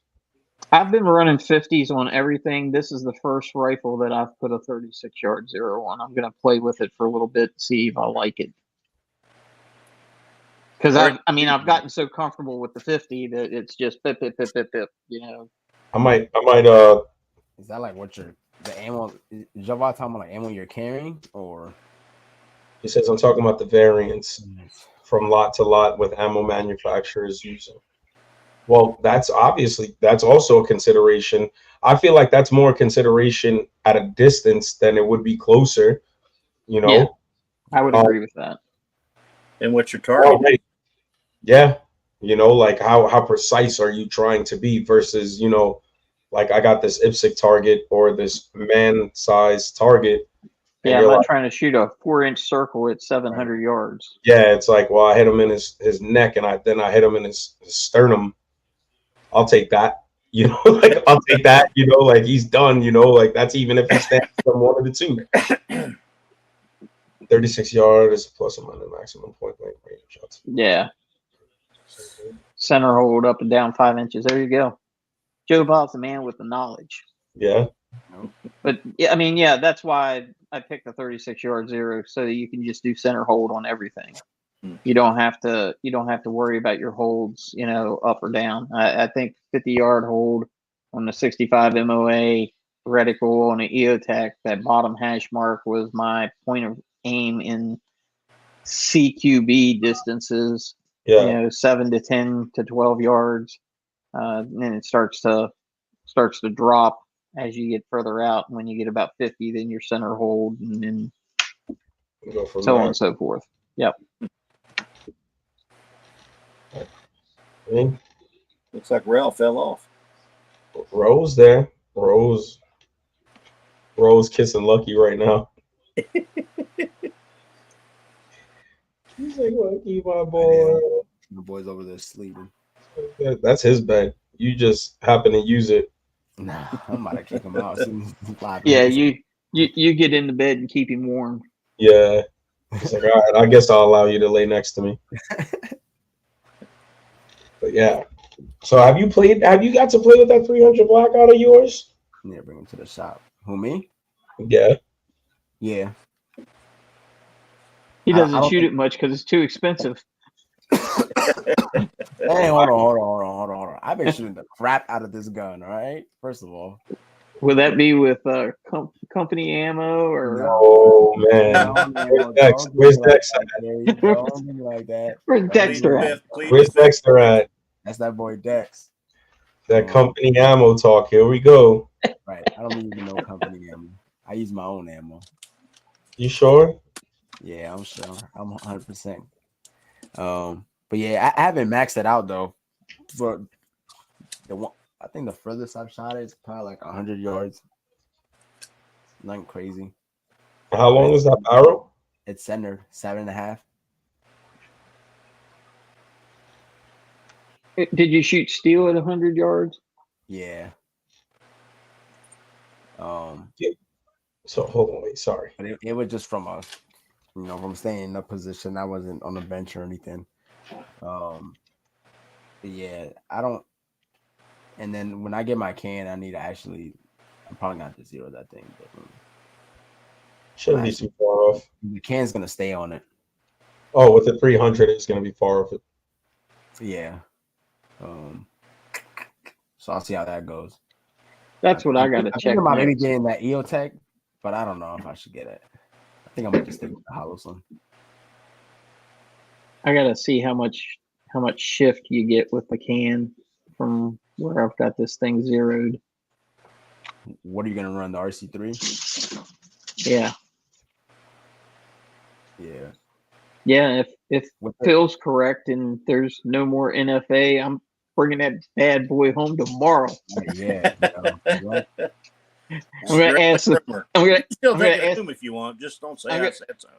I've been running 50s on everything. This is the first rifle that I've put a 36-yard zero on. I'm going to play with it for a little bit and see if I like it. Because I've gotten so comfortable with the 50 that it's just pip, you know. I might. Is that like what the ammo? Is Javad talking about like ammo you're carrying, or? He says I'm talking about the variants from lot to lot with ammo manufacturers using. Well, that's also a consideration. I feel like that's more consideration at a distance than it would be closer. You know. Yeah, I would agree with that. And what's your target? Right. Yeah, you know, like how precise are you trying to be versus, you know, like I got this IPSC target or this man size target, Yeah, And I'm you're not like, trying to shoot a 4-inch circle at 700 yards. yeah, it's like, well, I hit him in his neck, and I hit him in his sternum. I'll take that. You know, like I'll take that. You know, like he's done. You know, like that's even if he stands from one of the two. 36 yards plus or minus maximum point blank range shots. Yeah. Center hold up and down 5 inches. There you go. Joe Bob's the man with the knowledge. Yeah. But yeah, I mean, yeah, that's why I picked the 36-yard zero, so that you can just do center hold on everything. You don't have to worry about your holds, up or down. I think 50-yard hold on the 65 MOA reticle on an EOTech, that bottom hash mark was my point of aim in CQB distances. Yeah. 7 to 10 to 12 yards, and it starts to drop as you get further out. When you get about 50, then your center hold, and then Go from so there. on and so forth. Yep. Looks like Ralph fell off. Rose there. Rose kissing Lucky right now. He's like, Lucky, my boy. The boy's over there sleeping. That's his bed. You just happen to use it. Nah, I'm about to kick him out. As soon as he's 5 Yeah, minutes. you get into bed and keep him warm. Yeah. It's like, all right, I guess I'll allow you to lay next to me. But yeah. So have you got to play with that 300 blackout of yours? Yeah, bring him to the shop. Who, me? Yeah. Yeah. He I doesn't don't shoot think- it much because it's too expensive. Hey, hold on. I've been shooting the crap out of this gun, all right? First of all. Would that be with company ammo or? Oh man. Where's Dex at? Don't do me like that. Where's Dexter at? Where's Dexter at? That's that boy Dex. That company ammo talk. Here we go. Right. I don't even know company ammo. I use my own ammo. You sure? Yeah, I'm sure. I'm 100%. But yeah, I haven't maxed it out though. For the one, I think the furthest I've shot it is probably like 100 yards. Nothing crazy. How long is that barrel? It's centered 7.5. Did you shoot steel at 100 yards? Yeah. So hold on, wait, sorry. But it was just from from staying in a position. I wasn't on the bench or anything. But yeah, I don't. And then when I get my can, I need to actually. I'm probably gonna have to zero that thing. But, Shouldn't be too far off. the can's gonna stay on it. Oh, with the 300, it's gonna be far off it. Yeah. So I'll see how that goes. That's what I got to I check. think about maybe next. getting that EOTech, but I don't know if I should get it. I think I'm gonna just stick with the Holosun. I got to see how much shift you get with the can from where I've got this thing zeroed. What are you gonna run, the RC3? Yeah. Yeah. Yeah, if With Phil's correct and there's no more NFA, I'm bringing that bad boy home tomorrow. Yeah. What? I'm gonna ask the, I'm gonna, Still I'm gonna take it ask, home if you want. Just don't say I'm I gonna- said so.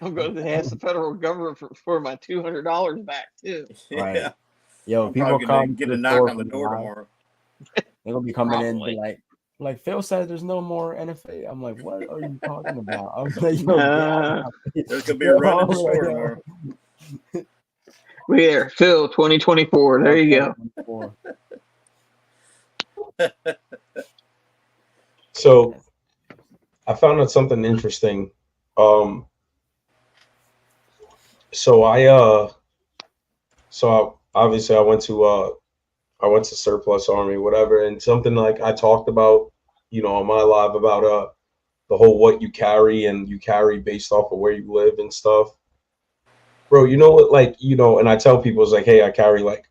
I'm going to ask the federal government for my $200 back too. Right. Yeah. Yo, I'm people probably gonna come get to a the knock store on the from door live. tomorrow. They're gonna be coming in and Probably. be like Phil says there's no more NFA. I'm like, what are you talking about? I'm like, yo, There's gonna be a run in the store tomorrow. There, Phil, 2024. There you go. So I found out something interesting. So obviously I went to surplus army, whatever, and something like I talked about, on my live about the whole what you carry and you carry based off of where you live and stuff. Bro, you know what, and I tell people, it's like, hey, I carry like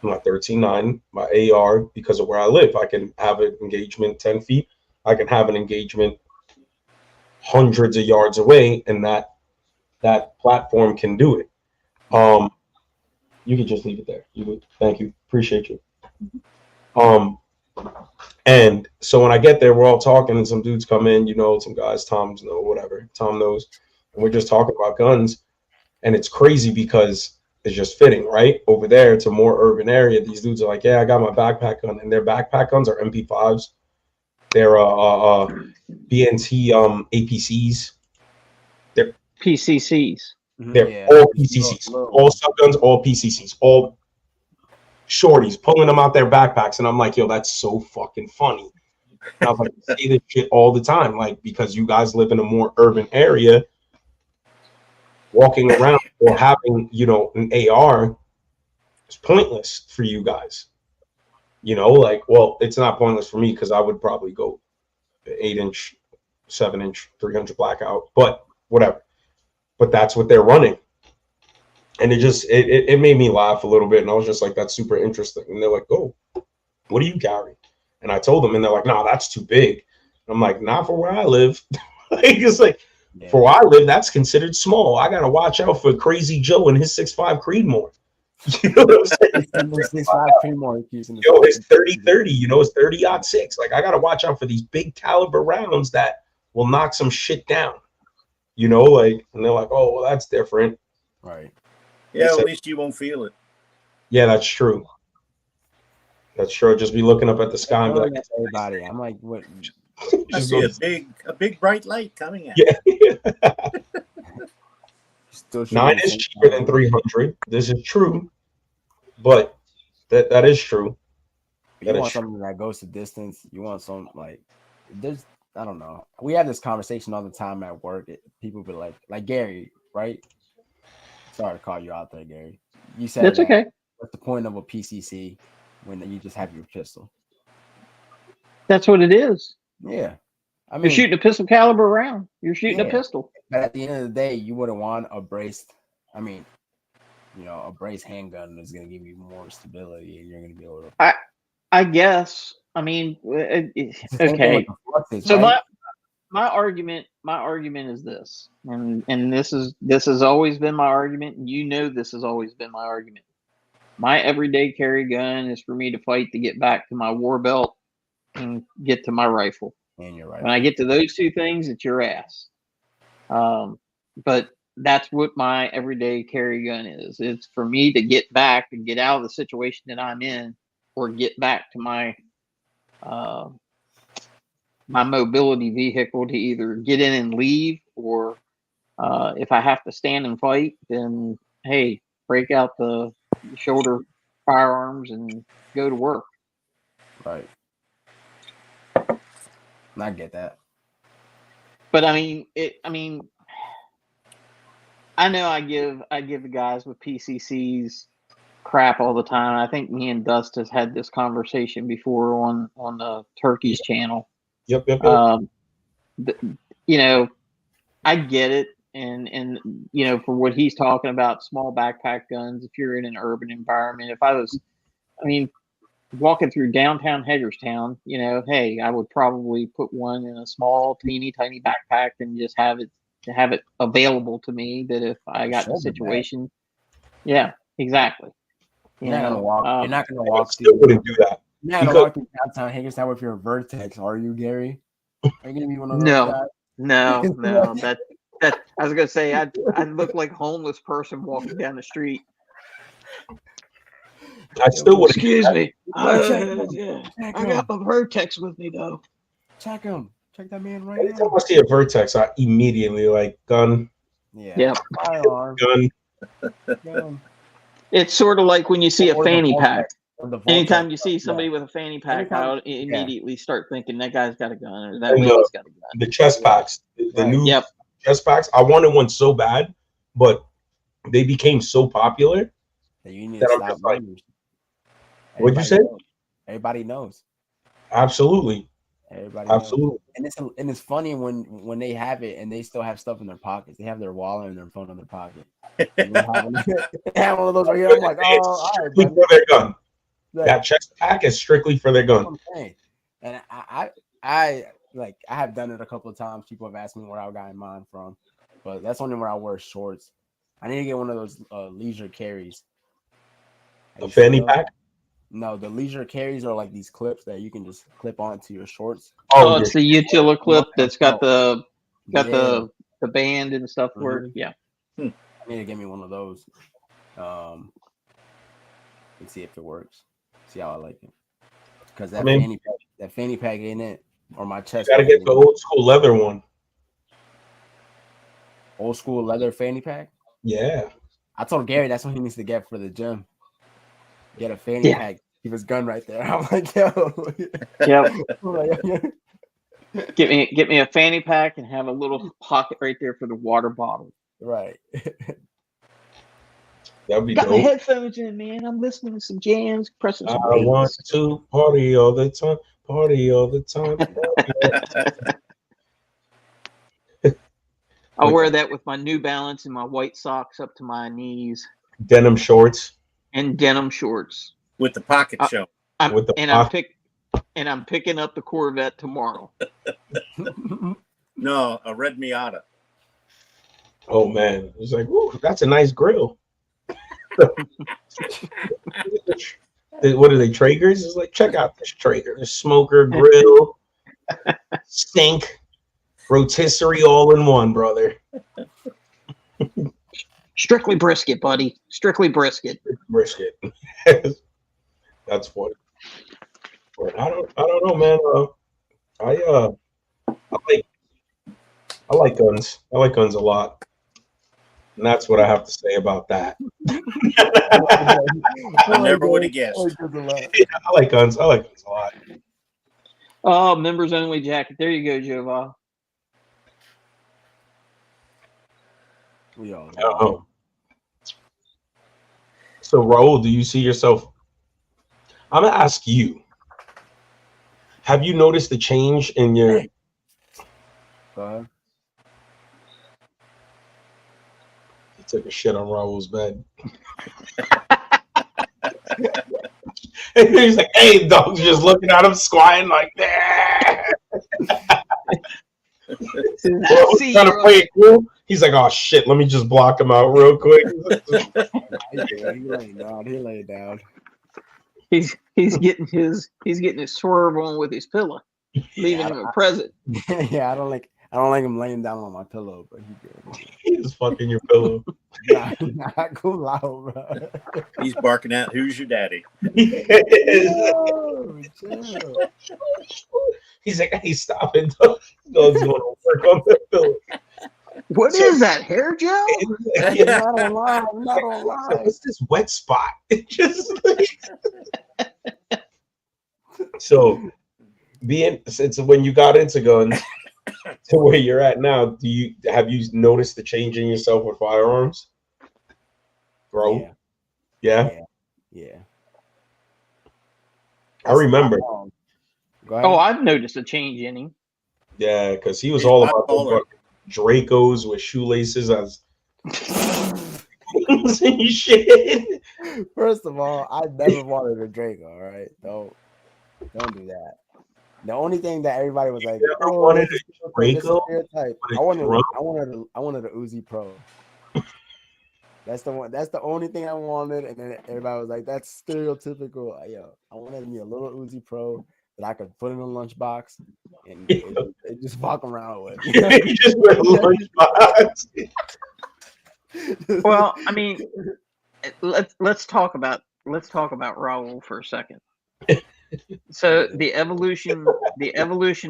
my 13.9, my AR, because of where I live. I can have an engagement 10 feet. I can have an engagement hundreds of yards away, and that platform can do it. You could just leave it there. Thank you. Appreciate you. And so when I get there, we're all talking, and some dudes come in, some guys, Tom knows, and we're just talking about guns. And it's crazy because it's just fitting, right? Over there, it's a more urban area. These dudes are like, yeah, I got my backpack gun, and their backpack guns are MP5s. They're BNT APCs. They're PCCs. they're all PCCs, all sub guns, all PCCs, all shorties pulling them out their backpacks, and I'm like, yo, that's so fucking funny. And I was like, I say this shit all the time, like, because you guys live in a more urban area, walking around or having, an AR is pointless for you guys. Like, well, it's not pointless for me because I would probably go 8-inch, 7-inch, 300 blackout, but whatever. But that's what they're running. And it made me laugh a little bit. And I was just like, that's super interesting. And they're like, oh, what do you carry? And I told them, and they're like, no, that's too big. I'm like, not for where I live. It's like, for where I live, that's considered small. I got to watch out for Crazy Joe and his 6'5" Creedmoor. You know what I'm saying? Yo, it's 30-30, it's 30-06. Like, I got to watch out for these big caliber rounds that will knock some shit down. Like, and they're like, oh, well, that's different. Right. Yeah, at least you won't feel it. Yeah, that's true. That's true. Just be looking up at the sky and be like, everybody. I'm like, what? I see a big bright light coming at you. Still 9 is cheaper than 300. This is true, but that is true. You want something that goes the distance. You want some there's, I don't know. We have this conversation all the time at work. People be like Gary, right? Sorry to call you out there, Gary. You said that's okay. What's the point of a PCC when you just have your pistol? That's what it is. Yeah. I mean, you're shooting a pistol caliber round. You're shooting a pistol. But at the end of the day, you wouldn't want a braced. I mean, a braced handgun is going to give you more stability, and you're going to be able to. I guess. I mean, okay. Fluxes, so right? my argument is this, and this has always been my argument, and this has always been my argument. My everyday carry gun is for me to fight to get back to my war belt and get to my rifle. And your rifle. When I get to those two things, it's your ass. But that's what my everyday carry gun is. It's for me to get back and get out of the situation that I'm in, or get back to my my mobility vehicle to either get in and leave, or if I have to stand and fight, then hey, break out the shoulder firearms and go to work. Right. I get that. But I mean, I know I give the guys with PCCs crap all the time. I think me and Dust has had this conversation before on the Turkey's channel. Yep. I get it, and for what he's talking about, small backpack guns. If you're in an urban environment, walking through downtown Hagerstown, hey, I would probably put one in a small, teeny tiny backpack and just have it available to me, that if I got in a situation. Yeah, exactly. You're not gonna walk. You're not gonna walk. Still wouldn't do that. You're not gonna walk through downtown Hagerstown with your Vertex, are you, Gary? Are you gonna be one of those guys? No. That I was gonna say I'd look like a homeless person walking down the street. I still would. Excuse me. I got my Vertex with me though. Check him. Check that man right Anytime now. I see a Vertex, I immediately gun. Yeah. Yep. Firearm. Gun. It's sort of like when you see a fanny pack. Anytime you see Yeah. somebody with a fanny pack, I would immediately start thinking that guy's got a gun, or that And lady's got a gun. The chest packs, the new Yep. chest packs. I wanted one so bad, but they became so popular that you need that to I'm stop just like, rumors. what'd you say? Everybody knows. Absolutely. Everybody Absolutely. knows. And it's funny when they have it and they still have stuff in their pockets. They have their wallet and their phone in their pocket. They have one of those right here. I'm like, It's all right, strictly buddy. for their gun. Like, That chest pack is strictly for their gun. that's what I'm saying. And I have done it a couple of times. People have asked me where I got mine from, but that's only where I wear shorts. I need to get one of those leisure carries. A fanny pack? No, the leisure carries are like these clips that you can just clip onto your shorts. Oh, it's the utility clip that's got the Yeah. the band and stuff for it. Mhm. Yeah. I need to get me one of those. And see if it works. See how I like it. Because that fanny pack ain't it, or my chest. You gotta get the old school leather one. Old school leather fanny pack. Yeah. I told Gary that's what he needs to get for the gym. Get a fanny pack. Keep his gun right there. I'm like, yo. Yep. Like, Get me a fanny pack and have a little pocket right there for the water bottle. right. That'd be Got my dope. headphones in, man. I'm listening to some jams, pressing some I want beats. to party all the time. Party all the time. I'll wear that with my New Balance and my white socks up to my knees Denim shorts. and denim shorts. With the pocket show. I'm pocket. I'm picking up the Corvette tomorrow. No, a red Miata. Oh man, it's like, ooh, that's a nice grill. What are they, Traegers? It's like, check out this Traeger, the smoker, grill, sink, rotisserie, all in one, brother. Strictly brisket, buddy. Strictly brisket. Brisket. That's funny. But I don't know, man. I like guns. I like guns a lot. And that's what I have to say about that. I never would have guessed. I like guns. I like guns a lot. Oh, members only jacket. There you go, Jova. We all know. So, Raul, do you see yourself? I'm gonna ask you. Have you noticed the change in your? He took a shit on Raul's bed. And he's like, "Hey, dog's just looking at him, squatting like that." Raul's trying to play it cool. He's like, "Oh shit, let me just block him out real quick." He laid down. He's getting his swerve on with his pillow, leaving him a present. Yeah, I don't like him laying down on my pillow, but he good. He's fucking your pillow. Not cool out, bro. He's barking out, "Who's your daddy?" Oh, chill. He's like, "Hey, stop it! Dog's going to work on the pillow." What is that, hair gel? I'm not online. What's this wet spot? It just so since when you got into guns to where you're at now, have you noticed the change in yourself with firearms, bro? Yeah. I remember. Oh, I've noticed a change in him. Yeah, because he was all about the Dracos with shoelaces as shit. First of all, I never wanted a Draco. All right, don't do that. The only thing that everybody was like, I wanted a Draco. I wanted a Uzi Pro. That's the one. That's the only thing I wanted, and then everybody was like, "That's stereotypical." Yo, I wanted me a little Uzi Pro that I could put in a lunchbox and just walk around with. You just put a lunchbox. Well, I mean, let's talk about Raul for a second. So the evolution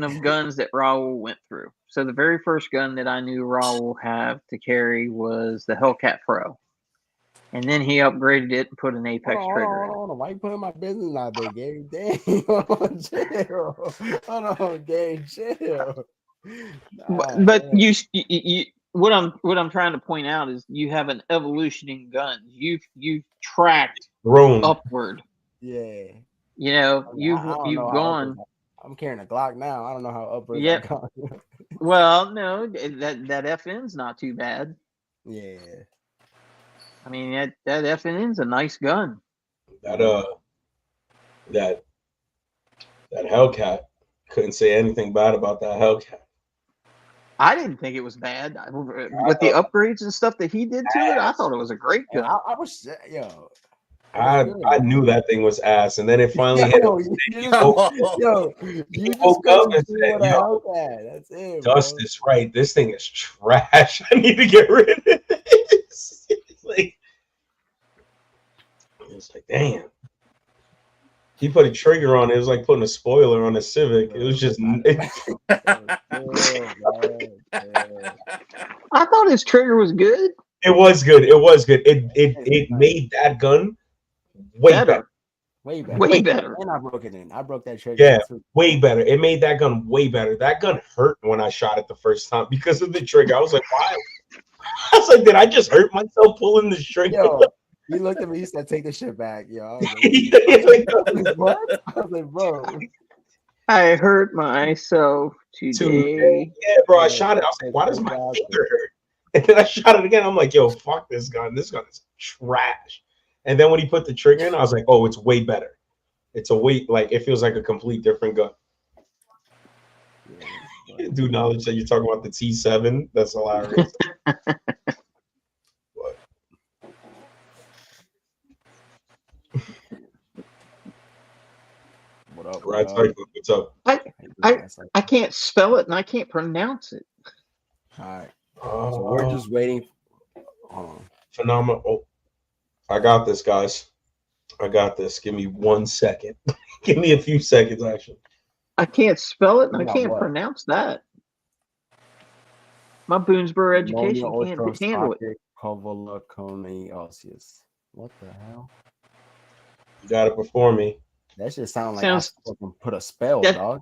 of guns that Raul went through. So the very first gun that I knew Raul have to carry was the Hellcat Pro. And then he upgraded it and put an Apex trigger in. Hold on. Why you putting my business out there, Gary? Damn, chill. Hold on, Gary, chill. But you what I'm trying to point out is you have an evolution in guns. You've tracked upward. Yeah. You know, you've gone. I'm carrying a Glock now. I don't know how upward. Yeah. Well, no, that FN's not too bad. Yeah. I mean that FN's a nice gun. That Hellcat, couldn't say anything bad about that Hellcat. I didn't think it was bad with the upgrades and stuff that he did to it. I thought it was a great gun. I was I knew that thing was ass, and then it finally hit him. You woke up and see said, what I "Yo, helped at. That's it, Dust bro. is right. This thing is trash. I need to get rid of this." It's like, damn. He put a trigger on it. It was like putting a spoiler on a Civic. It was just. I thought his trigger was good. It was good. It was good. It made that gun way better. Way better. Way better. And I broke it in. I broke that trigger. Yeah, too. way better. It made that gun way better. That gun hurt when I shot it the first time because of the trigger. I was like, why? I was like, did I just hurt myself pulling the trigger? Yo, he looked at me. He said, "Take the shit back." Yo, I was like, what? I was like, bro. I hurt myself today. Yeah, bro. I shot it. I was like, why does my finger hurt? And then I shot it again. I'm like, yo, fuck this gun. This gun is trash. And then when he put the trigger in, I was like, oh, it's way better. It's a way, like, it feels like a complete different gun. Do knowledge that you're talking about the T7. That's hilarious. What? What up? Right, what's up? I can't spell it and I can't pronounce it. All right. So we're just waiting. Hold on. Phenomenal. Oh, I got this, guys. I got this. Give me 1 second. Give me a few seconds, actually. I can't spell it and I Not can't what? pronounce that. My Boonesboro education can't handle it. What the hell? You got it before me. That shit sound like Sounds- I fucking put a spell, dog.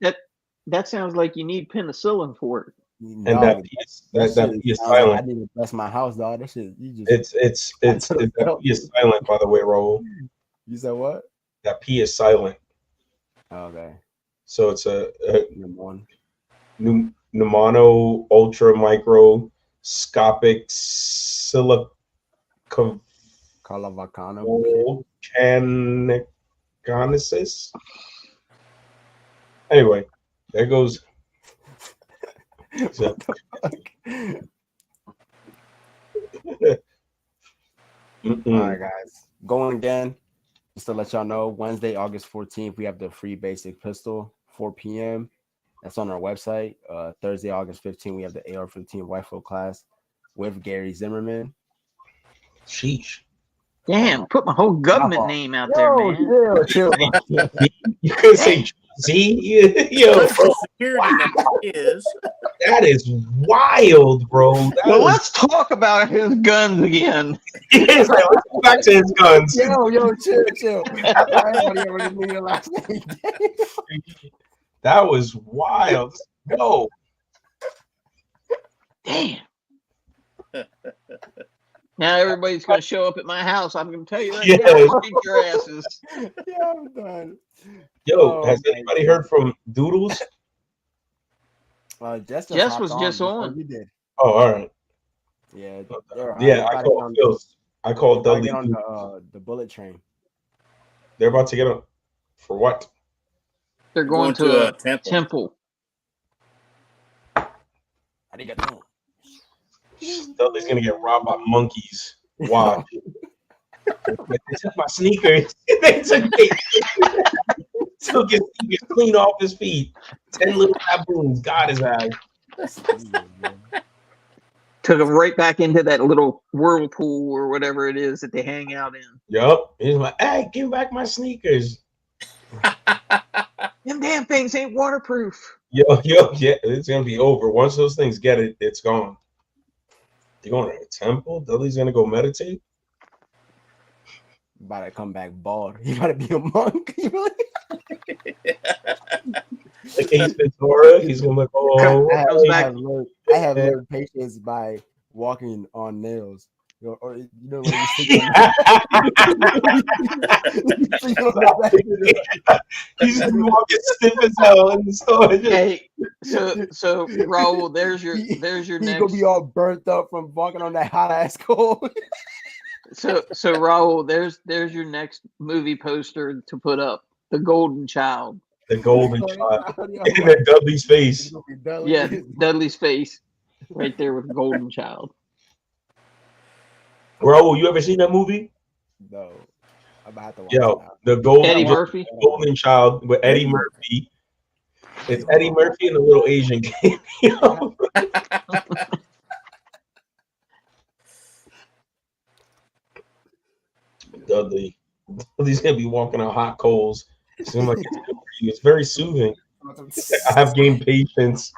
That sounds like you need penicillin for it. And No, that P is shit that P is sounds like I silent. need to bless my house, dog. That shit, you just. It's that P is silent, by the way, Raul. You said what? That P is silent. Okay. So it's a Number one. pneumano ultra microscopic silica Calavacano. volcanicis. Anyway, there goes. So, All right, guys. Going again. Just to let y'all know, Wednesday, August 14th, we have the free basic pistol, 4 p.m. That's on our website. Thursday, August 15th, we have the AR-15 rifle class with Gary Zimmerman. sheesh. Damn, put my whole government name out there, man. Chill. You could say Z. Yo, bro, Security number is. that is wild, bro. That Well, is- let's talk about his guns again. It's like, let's go back to his guns. Yo, chill. After everybody already knew your last name. That was wild. Yo, Damn. Now everybody's gonna show up at my house. I'm gonna tell you that. Yeah. Now, beat your asses. Yeah, I'm done. yo, Oh, has my anybody God. heard from Doodles? Jess Jess hopped was just before on. You did. Oh, all right. Yeah. Yeah, I called Phil's. I called Dudley. Dudley. Get on the bullet train. They're about to get on. For what? They're going to a temple. Arigato. Dudley's gonna get robbed by monkeys. Watch. They took my sneakers. They took his sneakers clean off his feet. 10 little baboons got his ass. Took them right back into that little whirlpool or whatever it is that they hang out in. Yup. He's like, hey, give back my sneakers. Them damn things ain't waterproof. Yo, yeah, it's gonna be over. Once those things get it, it's gone. You going to a temple? Dudley's gonna go meditate? About to come back bald. You gotta be a monk. You really? Like Ace Ventura, he's gonna be like, oh, I have learned patience by walking on nails. Or you know, when you sleep he's just walking stiff as hell in the store. Hey, so Raul, there's your he's next. gonna be all burnt up from walking on that hot ass coal. So Raul, there's your next movie poster to put up. The Golden Child. The golden child in that Dudley's face. Yeah, Dudley's face, right there with Golden Child. Raul, you ever seen that movie? No. I'm about to watch Yo, it now. the golden, Eddie Murphy. golden child with Eddie Murphy. It's Eddie Murphy and the little Asian kid. Yo. Dudley's gonna be walking on hot coals. Seems like it's good for you. It's very soothing. I have gained patience.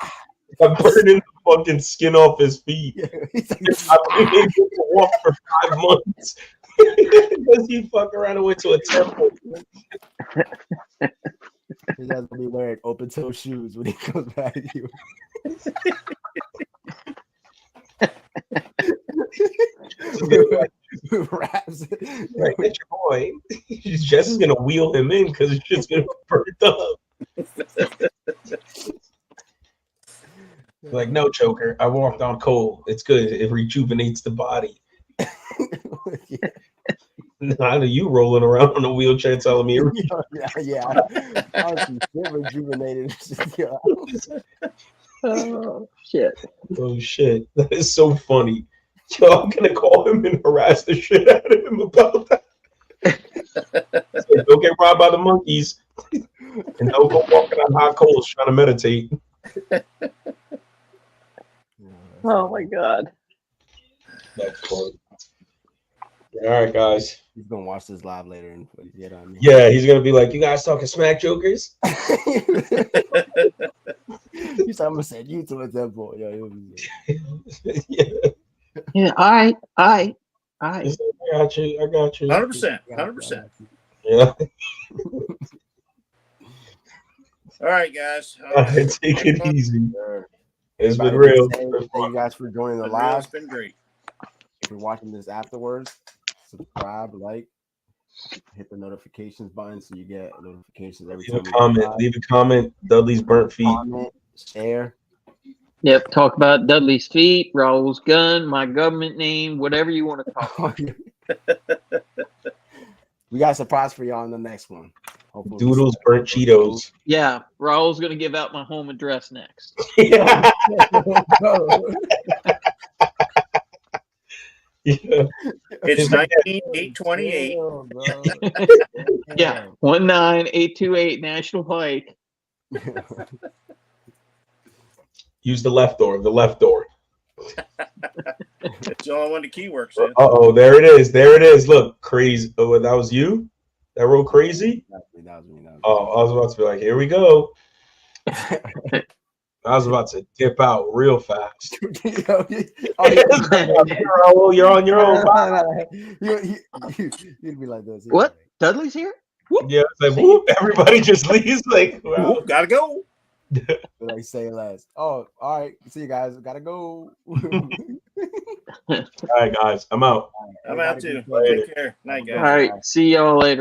I'm burning the fucking skin off his feet. I've been able to walk for 5 months because he fuck around and went to a temple. He's gonna be wearing open toe shoes when he comes back to you. Raps. Right, that's your boy. Jess is gonna wheel him in because his shit's gonna be burnt up. Like, no, Choker. I walked on coal. It's good. It rejuvenates the body. How are you rolling around on a wheelchair telling me? Yeah. I was shit rejuvenated. Oh shit! Oh shit, that is so funny. Yo, I'm gonna call him and harass the shit out of him about that. Like, don't get robbed by the monkeys, and don't go walking on hot coals trying to meditate. Oh my god! That's funny. All right, guys. He's gonna watch this live later and get on me. Yeah, he's gonna be like, "You guys talking smack, jokers?" You said I'm gonna send you to a temple. Yo, Yeah. Yeah, I. I got you. 100%. 100%. Yeah. All right, guys. All right, take it easy. Sure. It's been Everybody real. say thank you guys for joining the Been real. live. It's been great. If you're watching this afterwards, subscribe, like, hit the notifications button so you get notifications every time. Leave a comment. Dudley's burnt feet. Comment, share. Yep. Talk about Dudley's feet, Raul's gun, my government name, whatever you want to talk about. We got a surprise for y'all in the next one. Hopefully Doodles burnt Cheetos. Yeah, Raul's gonna give out my home address next. Yeah. Yeah. It's 19828. Yeah, 19828 National Pike. Use the left door. The left door. It's the only one the key works in. Oh, there it is. There it is. Look, crazy. Oh, that was you? That wrote crazy? That was me. Oh, I was about to be like, here we go. I was about to dip out real fast. You're on your own. You'd be like this. What? Dudley's here? Whoop. Yeah, it's like, whoop, everybody just leaves. Like, wow. Whoop, gotta go. Like say less. Oh, all right. See you guys. Gotta go. All right, guys, I'm out. I'm out too. Later. Take care. Night, guys. All right. See y'all later.